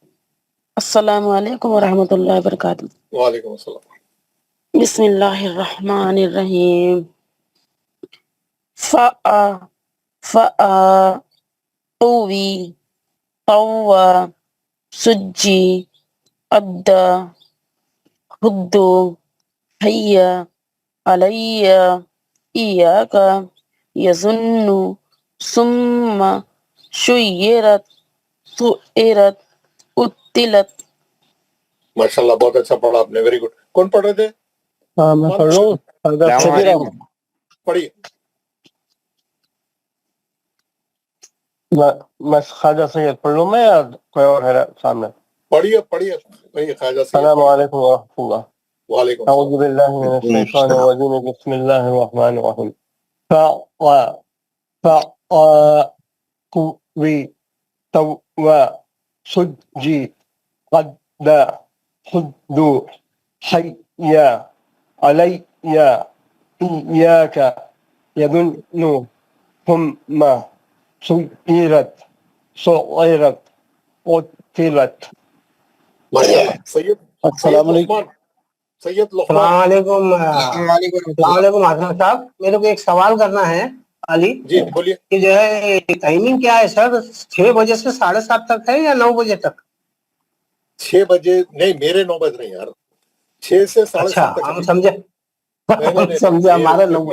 अस्सलामु अलैकुम व रहमतुल्लाहि व बरकातुहू। वालेकुम अस्सलाम। बिस्मिल्लाहिर्रहमानिर्रहीम। फअ फअ तवी तव्वा सुज्जी अद्दा हुद्दू हैया अलैया इयाका यजुन्नु सुम्मा शुय्यिरत सुइरत उत्तिलत। माशाल्लाह, बहुत अच्छा पढ़ा आपने, वेरी गुड। कौन पढ़ रहे थे? हाँ मैं पढ़ रहा हूँ। पढ़िए। मैं ख्वाजा सैयद पढ़ लूँ मैं, या कोई और है सामने? पढ़िए पढ़िए पढ़िए ख्वाजा सैयद। अस्सलामु अलैकुम व रहमतुल्लाह। वालेकुम अऊज़ु बिल्लाहि मिनश शैतानिर रजीम, बिस्मिल्लाहिर रहमानिर रहीम। कुवी तव्वा सुज्जी अद्दा हुद्दू हैया अलैया इयाका यजुन्नु सुम्मा सुइरत सुइरत उत्तिलत। माशाल्लाह। सैयद अस्सलाम वालेकुम। सैयद लुकमान। वालेकुम हजरत साहब, मेरे को एक सवाल करना है अली जी बोलिए। कि जो है टाइमिंग क्या है सर? 6 बजे से 7:30 तक है या 9 बजे तक? 6 बजे नहीं, मेरे 9 बज रहे हैं यार। 6 से 7:30 अच्छा, तक। हम समझे नहीं, समझे हमारे 9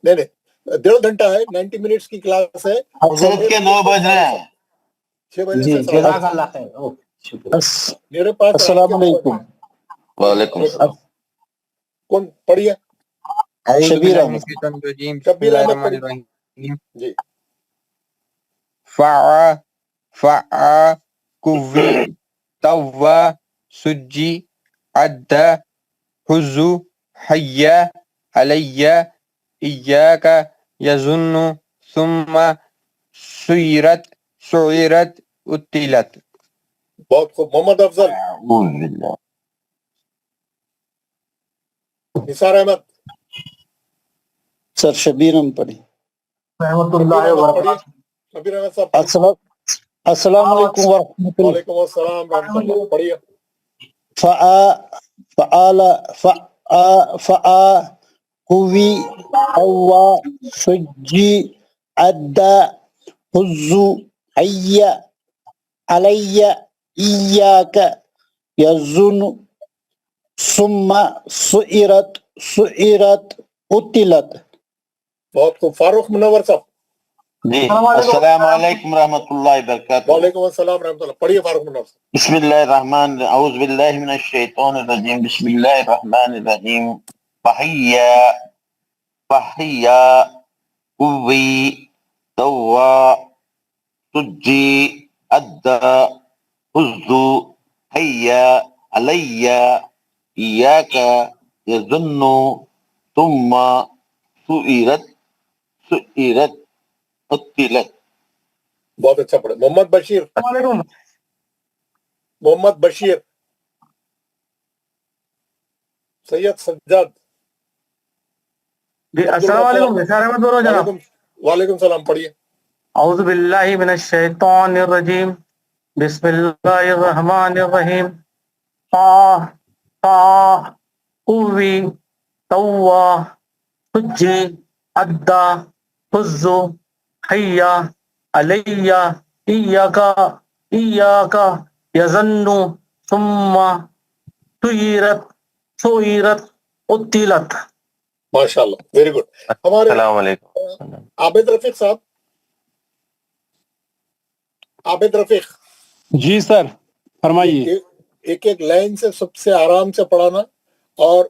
नहीं 1.5 घंटा है, 90 मिनट्स की क्लास है। हजरत के 9 बज रहे हैं। 6 बजे जी, से 7:30। जज़ाकल्लाह खैर। ओके, शुक्रिया। मेरे पास अस्सलाम वालेकुम। वालेकुम सलाम। कौन पढ़िए? शबीर अहमद। शब्बीर अहमद पढ़िए। जी। फअ कुवी तव्वा सुज्जी अद्दा हुज्जू हैया अलैया इयाका यजुन्नु सुम्मा सुइरत उत्तिलत। बहुत खूब। मोहम्मद अफजल। निसार अहमद। सर शबीर अहमद पढ़ी। शबीर अहमद साहब। अस्सलाम वालेकुम व रहमतुल्लाह। वालेकुम अस्सलाम रहमतुल्लाह। पढ़िए। फआ कुवी तव्वा सुज्जी अद्दा हुज्जू हैया अलैया इयाका यजुन्नु सुम्मा सुइरत उत्तिलत। बहुत खूब। फारूक मुनव्वर साहब। जी, अस्सलाम वालेकुम रहमतुल्लाहि बरकातहू। वालेकुम अस्सलाम रहमतुल्लाह। पढ़िए फारूक मुनव्वर साहब। बिस्मिल्लाहिर्रहमान औज़ु बिल्लाहि मिनश शैतानिर रजीम बिस्मिल्लाहिर्रहमानिर रहीम। फहिया कुवी तव्वा सुज्जी अद्दा हुज्जू हैया अलैया इयाका यजुन्नु सुम्मा सुइरत उत्तिलत। बहुत अच्छा पढ़े। मोहम्मद बशीर। मोहम्मद बशीर। सैयद सज्जाद। अस्सलाम वालेकुम। निसार अहमद बोल रहा हूं जनाब। वालेकुम सलाम। पढ़िए। औज़ु बिल्लाहि मिनश शैतानिर रजीम बिस्मिल्लाहिर्रहमानिर रहीम। कुवी तव्वा सुज्जी अद्दा हुज्जू हैया अलैया इयाका यजुन्नु सुम्मा सुइरत उत्तिलत। माशाल्लाह, वेरी गुड। हमारे अस्सलाम वालेकुम। आबिद रफीक साहब। आबिद रफीक। जी सर, फरमाइए। एक एक लाइन से सबसे आराम से पढ़ाना, और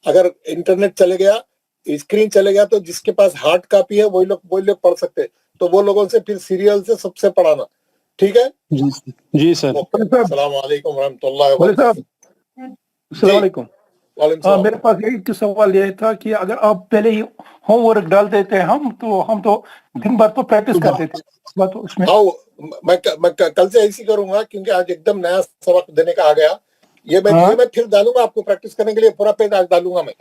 अगर इंटरनेट चले गया, स्क्रीन चले गया, तो जिसके पास हार्ड कॉपी है वही लोग पढ़ सकते हैं, तो वो लोगों से फिर सीरियल से सबसे पढ़ाना, ठीक है? जी सर। अस्सलाम वालेकुम रहमतुल्लाहि व बरकातहू। अस्सलाम वालेकुम। हाँ, मेरे पास एक सवाल ये था कि अगर आप पहले ही होमवर्क डाल देते हैं हम तो दिन भर तो प्रैक्टिस करते थे, तो उसमें मैं कल से ऐसी करूंगा, क्योंकि आज एकदम नया सबक देने का आ गया। ये मैं फिर डालूंगा आपको प्रैक्टिस करने के लिए, पूरा पेज आज डालूंगा मैं।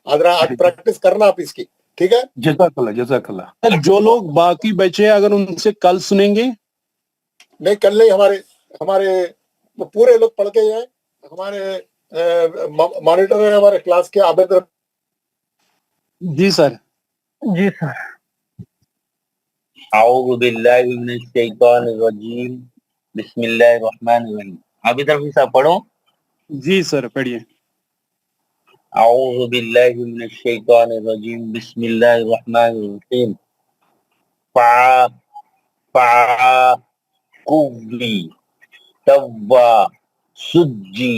आज प्रैक्टिस करना आप इसकी, ठीक है। जज़ाकल्लाह जज़ाकल्लाह। जो लोग बाकी बचे अगर उनसे कल सुनेंगे? नहीं, कल नहीं, हमारे पूरे लोग पढ़ के हैं, हमारे मॉनिटर है हमारे क्लास के आबिद। जी सर। जी सर। अऊज़ु बिल्लाहि मिनश शैतानिर रजीम बिस्मिल्लाहिर रहमानिर रहीम। अभी तक भी सब पढ़ो। जी सर पढ़िए। अऊज़ु बिल्लाहि मिनश शैतानिर रजीम बिस्मिल्लाहिर रहमानिर रहीम। फा फा कुव्वी तव्वा सुज्जी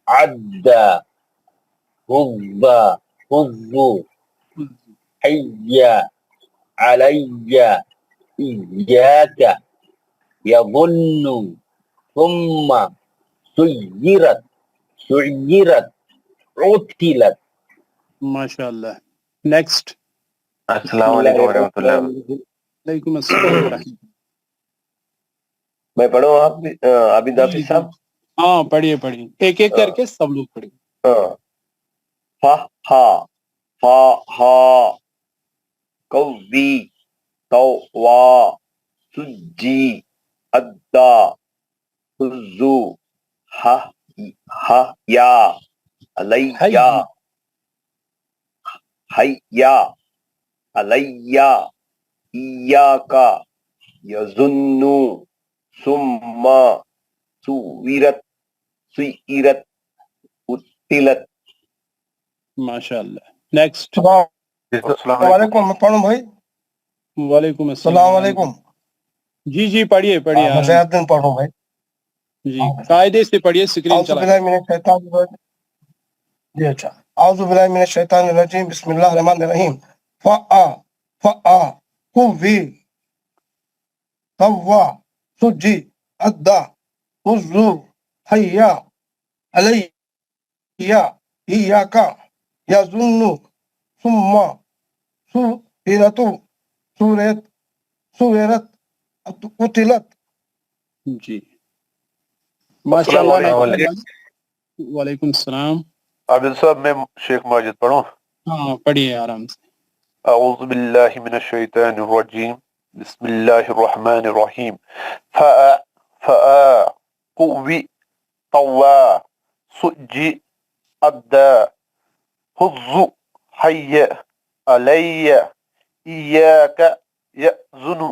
अद्दा हुज़्ज़ा हुज़्ज़ु हय्या अलैया इय्याका यज़ुन्नु सुम्मा सुय्यिरत सुय्यिरत उतिलत। माशाअल्लाह। नेक्स्ट। अस्सलाम वालेकुम वरहमतुल्लाह। वालेकुम अस्सलाम वरहमतुल्लाह। मैं पढ़ूं आप भी आबिद हाफिज साहब? हाँ पढ़िए पढ़िए, एक एक करके सब लोग पढ़िए। फा हा फा हा कव्वी तव्वा सुज्जी अद्दा हुज़्ज़ु हा हा या अलैया हय्या अलैया इय्याका यज़ुन्नु सुम्मा सुविरत सुइरत उतिलत। माशाअल्लाह। नेक्स्ट। वालेकुम, मैं पढ़ूं भाई? वालेकुम अस्सलाम वालेकुम। जी जी पढ़िए पढ़िए। मैं ज़ियादुद्दीन पढ़ रहा हूं भाई। जी कायदे से पढ़िए, स्क्रीन औज़ु चला। बिल्लाहि मिनश शैतानिर रजीम। जी अच्छा। औज़ु बिल्लाहि मिनश शैतानिर रजीम बिस्मिल्लाहिर रहमानिर रहीम। फा कुव्वी तव्वा सुज्जी अद्दा हुज़्ज़ु हय्या अलैया इय्याका यज़ुन्नु सुम्मा सुविरत उतिलत। जी माशाअल्लाह। वालेकुम सलाम। आबिद साहब मैं शेख माजिद पढ़ूं? हाँ पढ़िए आराम से। अऊज़ु बिल्लाहि मिनश शैतानिर रजीम बिस्मिल्लाहिर रहमानिर रहीम। फा कुव्वी तव्वा सुज्जी अद्दा हुज़्ज़ु हय्या अलैया इय्याका यज़ुनु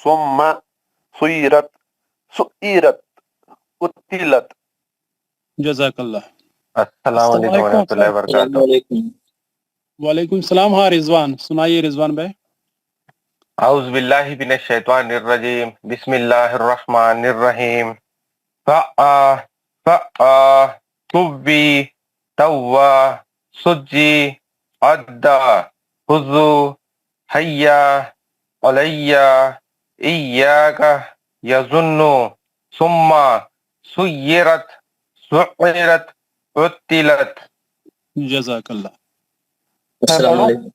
सुम्मा सुइरत उतिलत। जज़ाकल्लाह। अस्सलाम वालेकुम वरहमतुल्लाहि वबरकातुहू। वालेकुम सलाम। हाँ रिजवान, सुनाइए रिजवान भाई। अऊज़ु बिल्लाहि मिनश शैतानिर रजीम बिस्मिल्लाहिर रहमानिर रहीम। फा कुव्वी तव्वा सुज्जी अद्दा हुज़्ज़ु हय्या अलैया इय्याका यज़ुन्नु सुम्मा सुय्यिरत उतिलत। जज़ाकल्लाह। अस्सलाम वालेकुम।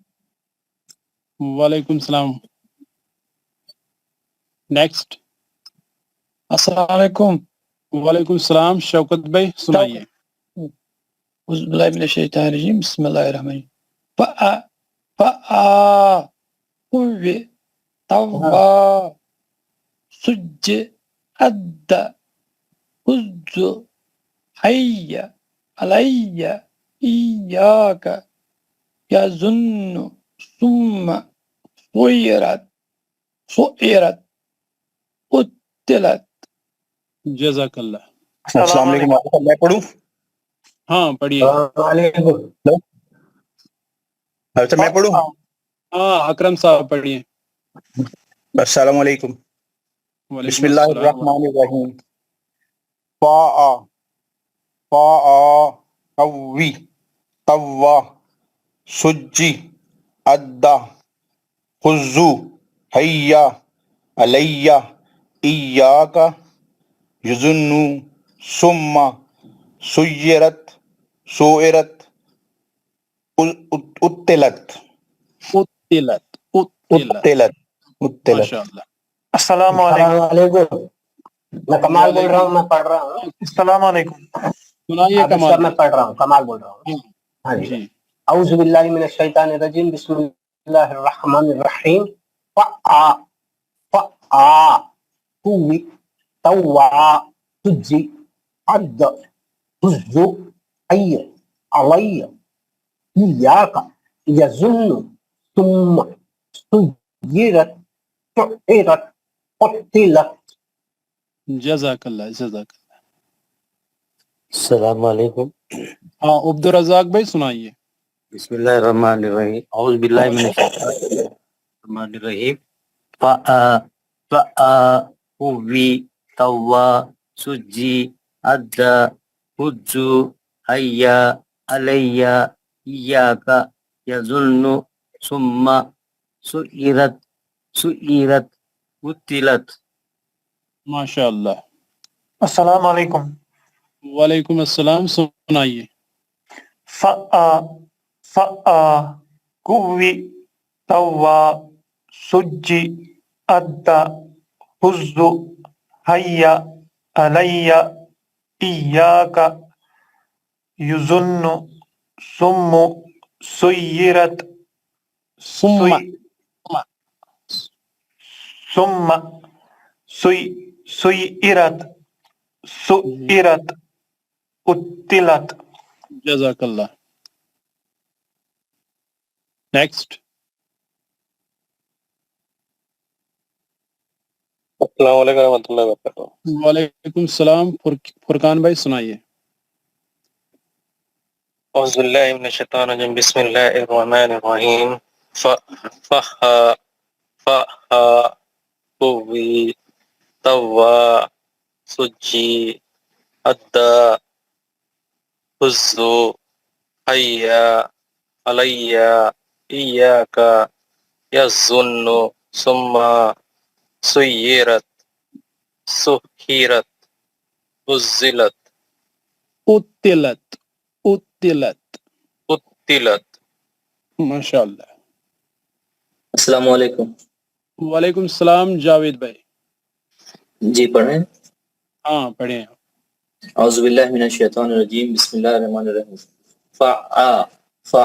वालेकुम सलाम। नेक्स्ट। अस्सलाम वालेकुम। वालेकुम सलाम। शौकत भाई सुनाइए। औज़ु बिल्लाहि मिनश शैतानिर रजीम बिस्मिल्लाहिर रहमानिर रहीम। फा कुव्वी तव्वा सुज्जी अद्दा हुज़्ज़ु हय्या अलैया इय्याका यज़ुन्नु सुम्मा सुइरत उतिलत। जज़ाकल्लाह। अस्सलाम वालेकुम। मैं पढ़ूं? हाँ पढ़िए। अच्छा मैं पढ़ूं? हाँ अकरम साहब पढ़िए। अस्सलाम वालेकुम। बिस्मिल्लाहिर रहमानिर रहीम। फा कव्वी तव्वा सुज्जी अद्दा हुज़्ज़ु हय्या अलैया इय्याका यज़ुन्नु सुम्मा सुय्यिरत उतिलत। माशाअल्लाह। अस्सलाम वालेकुम। मैं कमाल बोल रहा हूँ, मैं पढ़ रहा हूँ। अस्सलाम वालेकुम। सुनाइए कमाल। मैं पढ़ रहा हूँ, कमाल बोल रहा हूँ। हाँ जी। اعوذ باللہ من الشیطان الرجیم بسم اللہ الرحمن الرحیم فآ فآ قوی طوا تجی عد تزو ای علی ایاک یظن ثم سیرت شعرت قتلت. جزاک اللہ جزاک اللہ. السلام علیکم. ہاں عبد الرزاق بھائی سنائیے. بسم اللہ الرحمن الرحیم. اعوذ باللہ من الرحمن الرحیم. فآ فآ قوی طوا سجی عدا حجو حیا علیہ ایاک یظن ثم سئرت قتلت. ماشاء اللہ. السلام علیکم. وعلیکم السلام. سنائیے. فآ فآ قوی طوا سجی عدا حجو حیا علیہ ایاک یظن ثم سیرت ثم سیرت قتلت. جزاک اللہ. نیکسٹ. السلام علیکم ورحمۃ اللہ وبرکاتہ. وعلیکم السلام. فرقان بھائی سنائیے. اعوذ باللہ من الشیطان الرجیم بسم اللہ الرحمن الرحیم فہا قوی طوا سجی عدا حزو حیا علیہ ایاک یظن ثم سیرت سحیرت عزلت قتلت. ماشاء اللہ. السلام علیکم. وعلیکم السلام. جاوید بھائی. جی پڑھیں. ہاں پڑھیں. اعوذ باللہ من الشیطان الرجیم بسم اللہ الرحمن الرحیم. فآ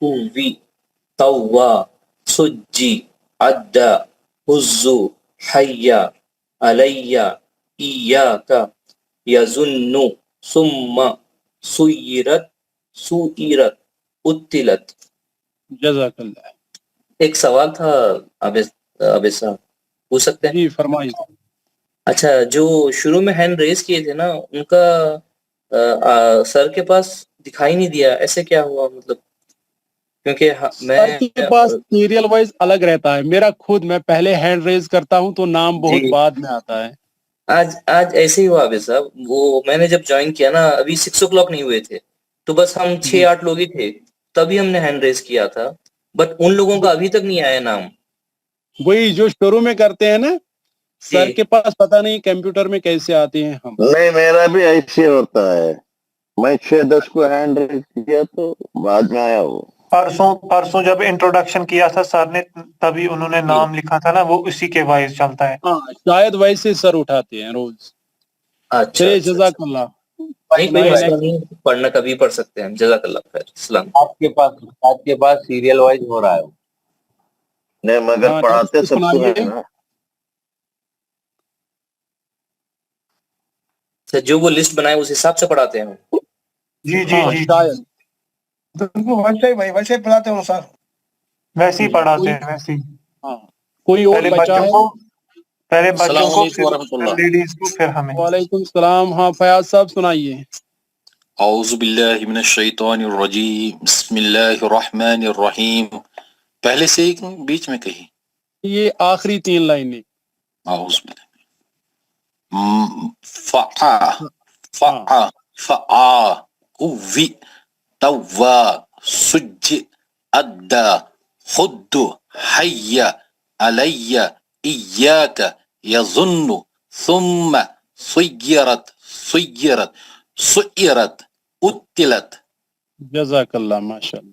قوی طوا سجی عدا حزو حیا علیہ ایاک یظن ثم سیرت قتلت. جزاک اللہ. ایک سوال تھا عابد صاحب، پوچھ سکتے ہیں؟ جی فرمائیے. اچھا، جو شروع میں ہینڈ ریز کیے تھے نا، ان کا سر کے پاس دکھائی نہیں دیا، ایسے کیا ہوا؟ مطلب کیونکہ سر کے پاس سیریل وائز الگ رہتا ہے. میرا خود میں پہلے ہینڈ ریز کرتا ہوں تو نام بہت بعد میں آتا ہے. آج ایسے ہی ہوا عابد صاحب. وہ میں نے جب جوائن کیا نا، ابھی 6 o'clock نہیں ہوئے تھے، تو بس ہم 6-8 لوگ ہی تھے، تبھی ہم نے ہینڈ ریز کیا تھا، بٹ ان لوگوں کا ابھی تک نہیں آیا نام. وہی جو شروع میں کرتے ہیں نا، سر کے پاس پتہ نہیں کمپیوٹر میں کیسے آتے ہیں ہم. نہیں، میرا بھی ایسے ہوتا ہے. میں 6-10 کو ہینڈ ریز کیا تو بعد میں آیا وہ. پرسوں جب انٹروڈکشن کیا تھا سر نے، تبھی انہوں نے نام لکھا تھا نا، وہ اسی کے وائز چلتا ہے. ہاں شاید ویسے سر اٹھاتے ہیں روز. چلیے جزاک اللہ. پڑھنا کبھی پڑھ سکتے ہیں. جزاک اللہ خیر. السلام. آپ کے پاس سیریل وائز ہو رہا ہے. نہیں مگر پڑھاتے سب کو ہے نا. جو وہ لسٹ بنائے اس حساب سے پڑھاتے ہیں. جی جی جی شاید ویسے ہی پڑھاتے ہوں سر. ویسے ہی پڑھاتے ہیں ویسے ہی. کوئی اور بچہ ہے؟ پہلے بچوں کو، ورحمۃ لیڈیز کو، پھر ہمیں. وعلیکم السلام. ہاں فیاض صاحب سنائیے. اعوذ باللہ من الشیطان الرجیم بسم اللہ الرحمن الرحیم. پہلے سے ایک بیچ میں کہی، یہ آخری 3 لائنیں. اعوذ باللہ. فآ قوی طوا سج عدا خد حی علی ایاک یظن ثم سیرت قتلت. جزاک اللہ. ماشاء اللہ.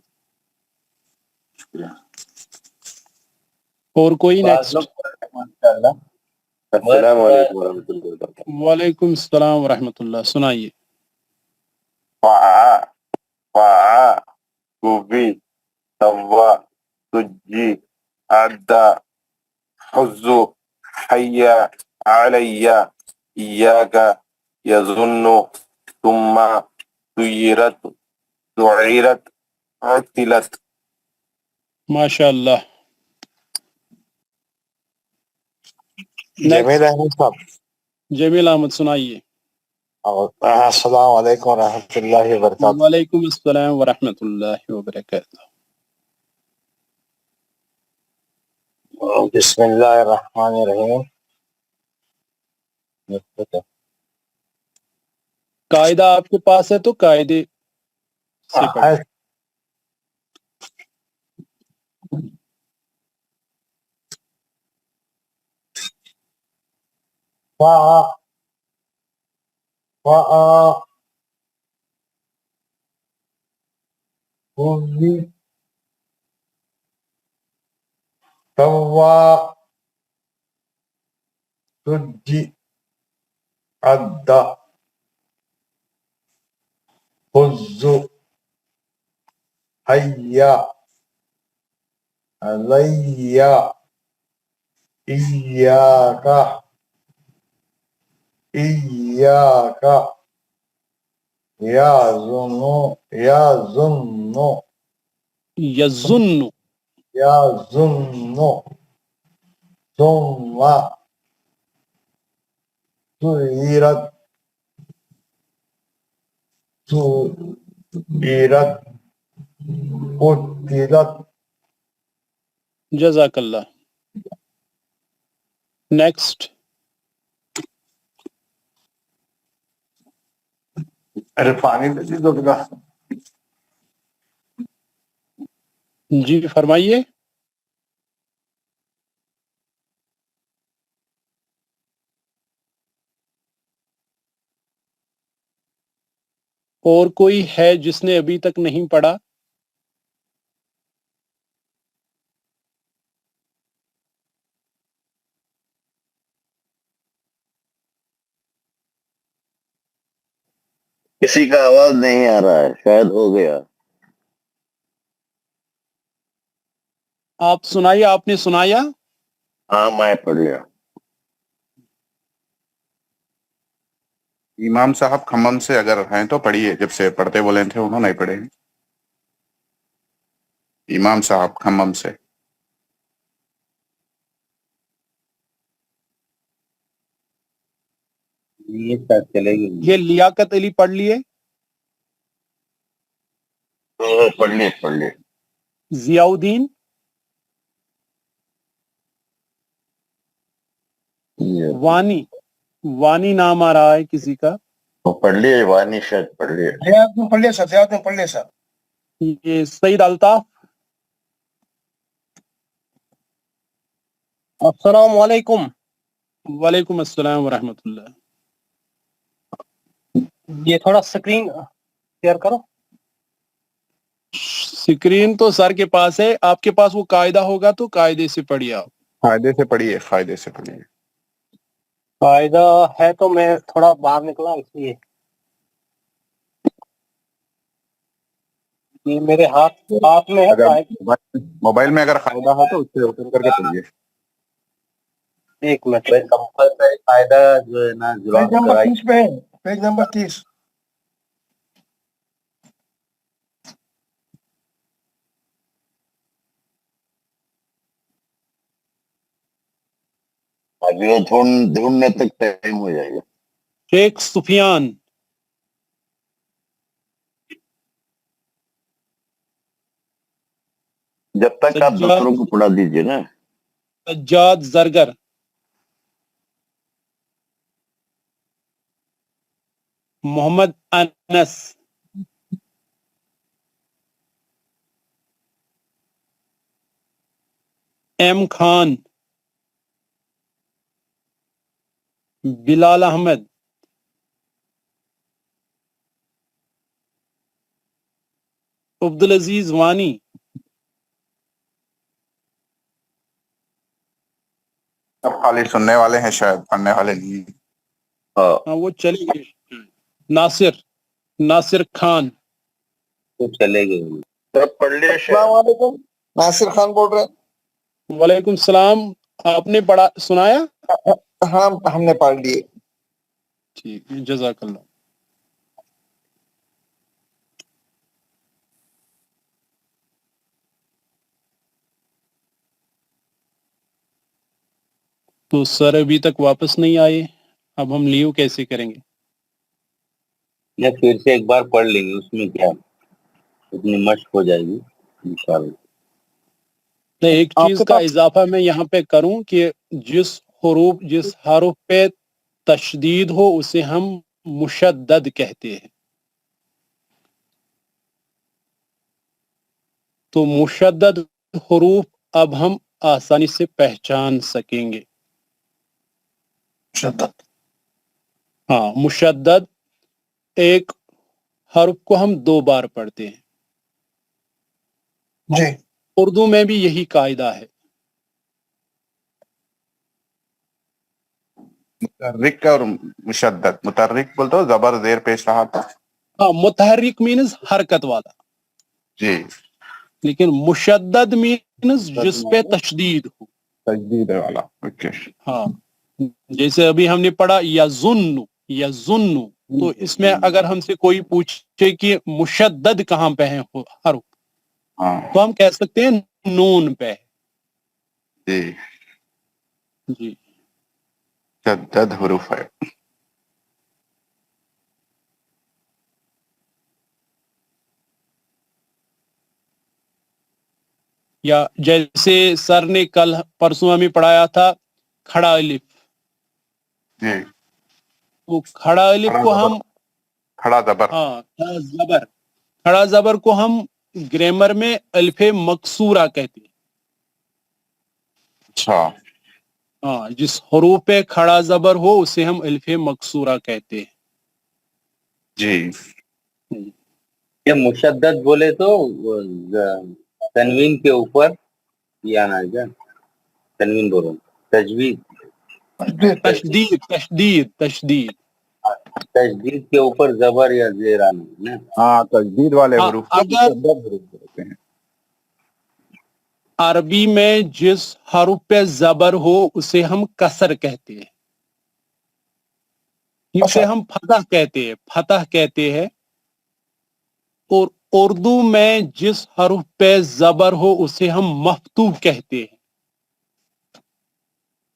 اور کوئی نیکسٹ؟ السلام علیکم ورحمۃ اللہ وبرکاتہ. وعلیکم السلام ورحمۃ اللہ. سنائیے. سوفی سوا سجی عدہ حزو حیا علیہ ایاک یظن ثم سیرت سعیرت عطلت. ماشاء اللہ. جمیل احمد صاحب. جمیل احمد سنائیے. السلام علیکم ورحمۃ اللہ وبرکاتہ. وعلیکم السلام ورحمۃ اللہ وبرکاتہ. بسم اللہ الرحمن الرحیم. قاعدہ آپ کے پاس ہے تو قاعدے سے پڑھیں. سوا سجی عدہ حزو حیا علیہ ایاک ایاک یظن یظن ثم سیرت عطلت. جزاک اللہ. نیکسٹ. ارے پانی دے دو گا. جی فرمائیے. اور کوئی ہے جس نے ابھی تک نہیں پڑھا؟ کسی کا آواز نہیں آ رہا ہے، شاید ہو گیا. آپ سنائیے. آپ نے سنایا؟ ہاں میں پڑھ لیا. امام صاحب کھمم سے اگر ہیں تو پڑھیے، جب سے پڑھتے بولے تھے انہوں نے پڑھے. امام صاحب کھمم سے. چلے گی. یہ لیاقت علی پڑھ لیے. پڑھ لیے. ضیاء الدین. وانی نام آ رہا ہے کسی کا. پڑھ لیے. وانی شاید پڑھ لیے. پڑھ لیا سر. یہ سعید الطاف. السلام علیکم. وعلیکم السلام ورحمۃ اللہ. یہ تھوڑا سکرین شیئر کرو. سکرین تو سر کے پاس ہے. آپ کے پاس وہ قاعدہ ہوگا تو قاعدے سے پڑھیے. آپ فائدے سے پڑھیے. قاعدہ ہے تو میں تھوڑا باہر نکلا اس لیے. یہ میرے ہاتھ میں ہے. موبائل میں اگر قاعدہ ہو تو اس سے اوپن کر کے پڑھیے. ایک منٹ. کمپلسری قاعدہ جو ہے نا پیج نمبر 30. ابھی وہ ڈھونڈنے تک ٹائم ہو جائے گا. شیخ سفیان. جب تک آپ دوسروں کو پڑھا دیجئے نا. سجاد زرگر. محمد انس. ایم خان. بلال احمد. عبدالعزیز وانی. اب خالی سننے والے ہیں شاید، پڑھنے والے نہیں. ہاں وہ چلے گئے. ناصر خان. چلے گئے. سب پڑھ لیا السلام علیکم، ناصر خان بول رہے ہیں. وعلیکم السلام. آپ نے پڑھا سنایا؟ ہاں ہم نے پڑھ لیے. ٹھیک ہے، جزاک اللہ. تو سر ابھی تک واپس نہیں آئے، اب ہم لیو کیسے کریں گے؟ یا پھر سے ایک بار پڑھ لیں گے، اس میں کیا اتنی مشق ہو جائے گی انشاءاللہ. نہیں، ایک چیز کا اضافہ میں یہاں پہ کروں کہ جس حرف پہ تشدید ہو اسے ہم مشدد کہتے ہیں. تو مشدد حروف اب ہم آسانی سے پہچان سکیں گے. مشدد، ہاں، مشدد ایک حرف کو ہم 2 بار پڑھتے ہیں. جی. اردو میں بھی یہی قاعدہ ہے. متحرک اور مشدد. متحرک بولتے ہو زبر زیر پیش رہا تھا. ہاں، متحرک مینز حرکت والا، جی. لیکن مشدد مینز جس پہ تشدید ہو. تجدید والا. اوکے. ہاں، جیسے ابھی ہم نے پڑھا یظن، تو اس میں اگر ہم سے کوئی پوچھے کہ مشدد کہاں پہ ہے حرف، تو ہم کہہ سکتے ہیں نون پہ. جی. جی. شدد حروف ہے. یا جیسے سر نے کل پرسوں ہمیں پڑھایا تھا کھڑا الف. جی. تو کھڑا الف کو ہم کھڑا زبر. ہاں کھڑا زبر کو ہم گرامر میں الف مکسورہ کہتے ہیں. اچھا. ہاں، جس حروف پہ کھڑا زبر ہو اسے ہم الف مکسورہ کہتے ہیں. جی. یہ مشدد بولے تو تنوین کے اوپر یہ آنا ہے کیا؟ تنوین بولو، تجوید، تشدید تجدید کے اوپر زبر یا زیر آنا ہے نا. ہاں، تجدید والے حروف کو اگر مشدد حروف کہتے ہیں. عربی میں جس حرف پہ زبر ہو اسے ہم کسر کہتے ہیں، اسے ہم فتح کہتے ہیں. اور اردو میں جس حرف پہ زبر ہو اسے ہم مفتوح کہتے ہیں.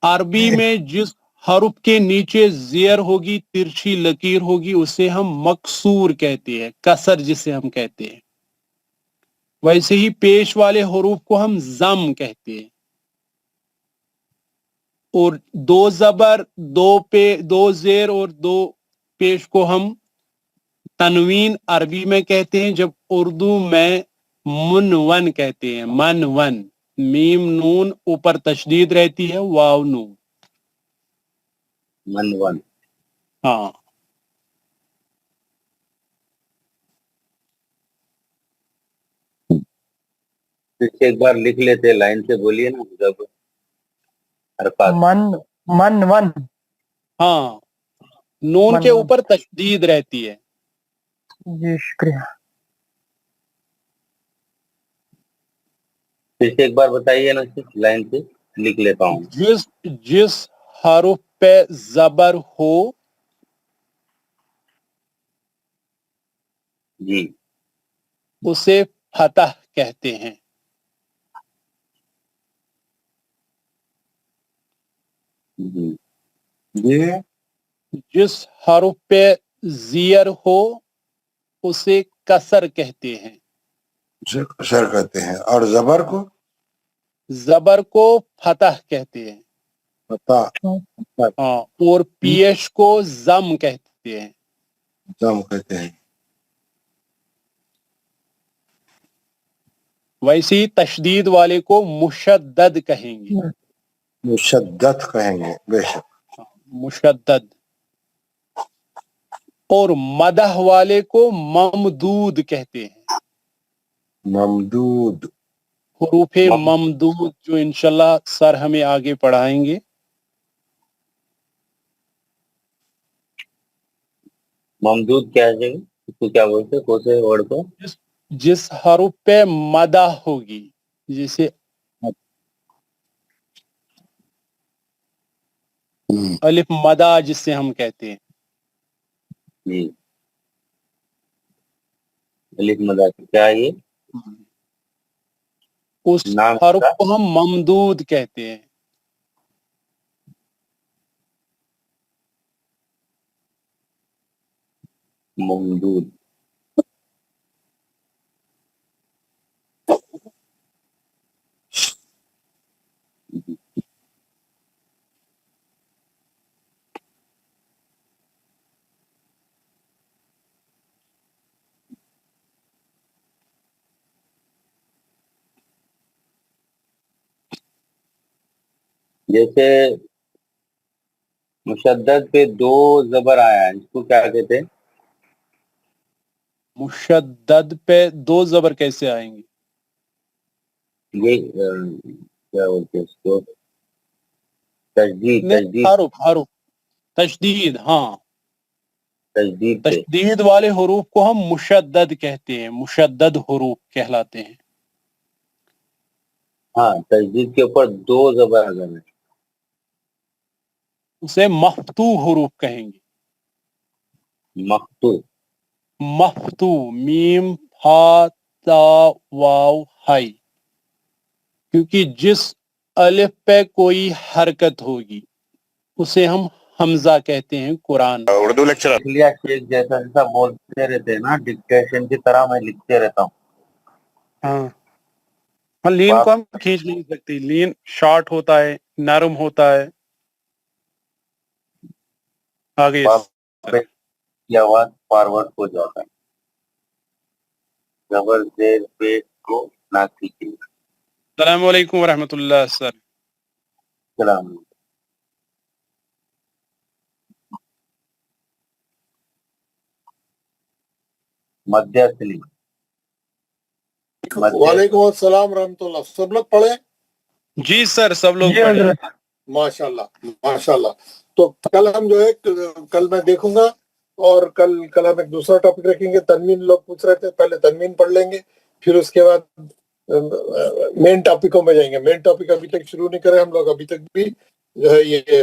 عربی میں جس حرف کے نیچے زیر ہوگی، ترچھی لکیر ہوگی، اسے ہم مکسور کہتے ہیں، کسر جسے ہم کہتے ہیں. ویسے ہی پیش والے حروف کو ہم ضم کہتے ہیں. اور 2 زبر، 2 زیر اور 2 پیش کو ہم تنوین عربی میں کہتے ہیں، جب اردو میں منون کہتے ہیں. منون، میم نون اوپر تشدید رہتی ہے، واو نون. منون. ہاں. ایک بار لکھ لیتے، لائن سے بولیے نا. جب حرکات منون. ہاں، نون کے اوپر تشدید رہتی ہے. جی شکریہ. پھر سے ایک بار بتائیے نا، لائن سے لکھ لیتا ہوں. جس حرف پہ زبر ہو جی اسے فتح کہتے ہیں. جی. جس حرف پہ زیر ہو اسے کسر کہتے ہیں. کسر کہتے ہیں. اور زبر کو فتح کہتے ہیں. ہاں، اور پیش کو ضم کہتے ہیں. ویسے ہی تشدید والے کو مشدد کہیں گے. مشدد کہیں گے، بے شک. مشدد. اور مدح والے کو ممدود کہتے ہیں. ممدود. حروف ممدود جو انشاءاللہ سر ہمیں آگے پڑھائیں گے. ممدود کیا ہے؟ اس کو کیا بولتے ہیں؟ کون سے ورڈ کو؟ जिस हरूफ पे मदा होगी, जैसे अलिफ मदा जिससे हम कहते हैं, जी अलिफ मदा क्या है ये? उस हरूफ को हम ममदूद कहते हैं। ममदूद। जैसे मुशद्दद पे 2 जबर आया है, इसको क्या कहते हैं? मुशद्दद पे 2 जबर कैसे आएंगे? ये क्या बोलते हैं इसको? तशदीद। हरूफ तशदीद। हाँ, तशदीद पे। तशदीद वाले हरूफ को हम मुशद्दद कहते हैं, मुशद्दद हरूफ कहलाते हैं। हाँ, तशदीद के ऊपर 2 जबर अगर है उसे मफ्तू हरूफ कहेंगे। मफ्तू मीम हा ता वाव हाई, क्योंकि जिस अलिफ पे कोई हरकत होगी उसे हम हमजा कहते हैं। कुरान उर्दू लेक्चर शेख जैसा जैसा बोलते रहते हैं ना, डिक्टेशन की तरह मैं लिखते रहता हूँ। हाँ, लीन को हम खींच नहीं सकते, लीन शॉर्ट होता है, नरम होता है। आगे की आवाज फॉरवर्ड हो जाता है, जबर जेर पे को ना कीजिए। अस्सलाम वालेकुम वरहमतुल्लाह सर। सलाम। मध्यस्थली। वालेकुम अस्सलाम रहमतुल्लाह। सब लोग पढ़े? जी सर, सब लोग पढ़े। माशाल्लाह माशाल्लाह। तो कल हम जो है, कल मैं देखूंगा, और कल हम एक दूसरा टॉपिक रखेंगे। तनवीन लोग पूछ रहे थे, पहले तनवीन पढ़ लेंगे, फिर उसके बाद मेन टॉपिकों में जाएंगे। मेन टॉपिक अभी तक शुरू नहीं करे हम लोग, अभी तक भी जो है ये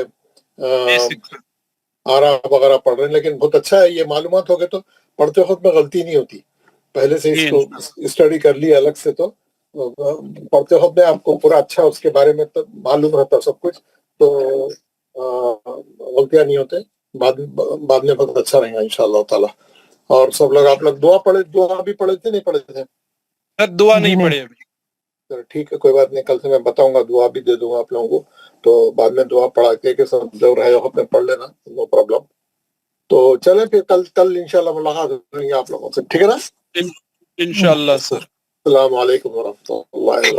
आराम वगैरह पढ़ रहे हैं, लेकिन बहुत अच्छा है। ये मालूमात हो गए तो पढ़ते वक्त में गलती नहीं होती। पहले से इसको स्टडी कर लिया अलग से, तो पढ़ते वक्त में आपको पूरा अच्छा उसके बारे में तो मालूम रहता सब कुछ, तो गलतियां नहीं होते। बाद में बहुत अच्छा रहेगा इंशाअल्लाह ताला। और सब लोग, आप लोग दुआ भी पढ़े थे, नहीं पढ़े थे? सर दुआ नहीं पढ़े अभी। सर ठीक है, कोई बात नहीं, कल से मैं बताऊंगा, दुआ भी दे दूंगा आप लोगों को। तो बाद में दुआ पढ़ा के सब जो रहे वक्त में पढ़ लेना, नो प्रॉब्लम। तो चलें फिर कल इंशाल्लाह मुलाकात करेंगे आप लोगों से, ठीक है ना? इंशाअल्लाह सर। अस्सलाम वालेकुम वरहमतुल्लाहि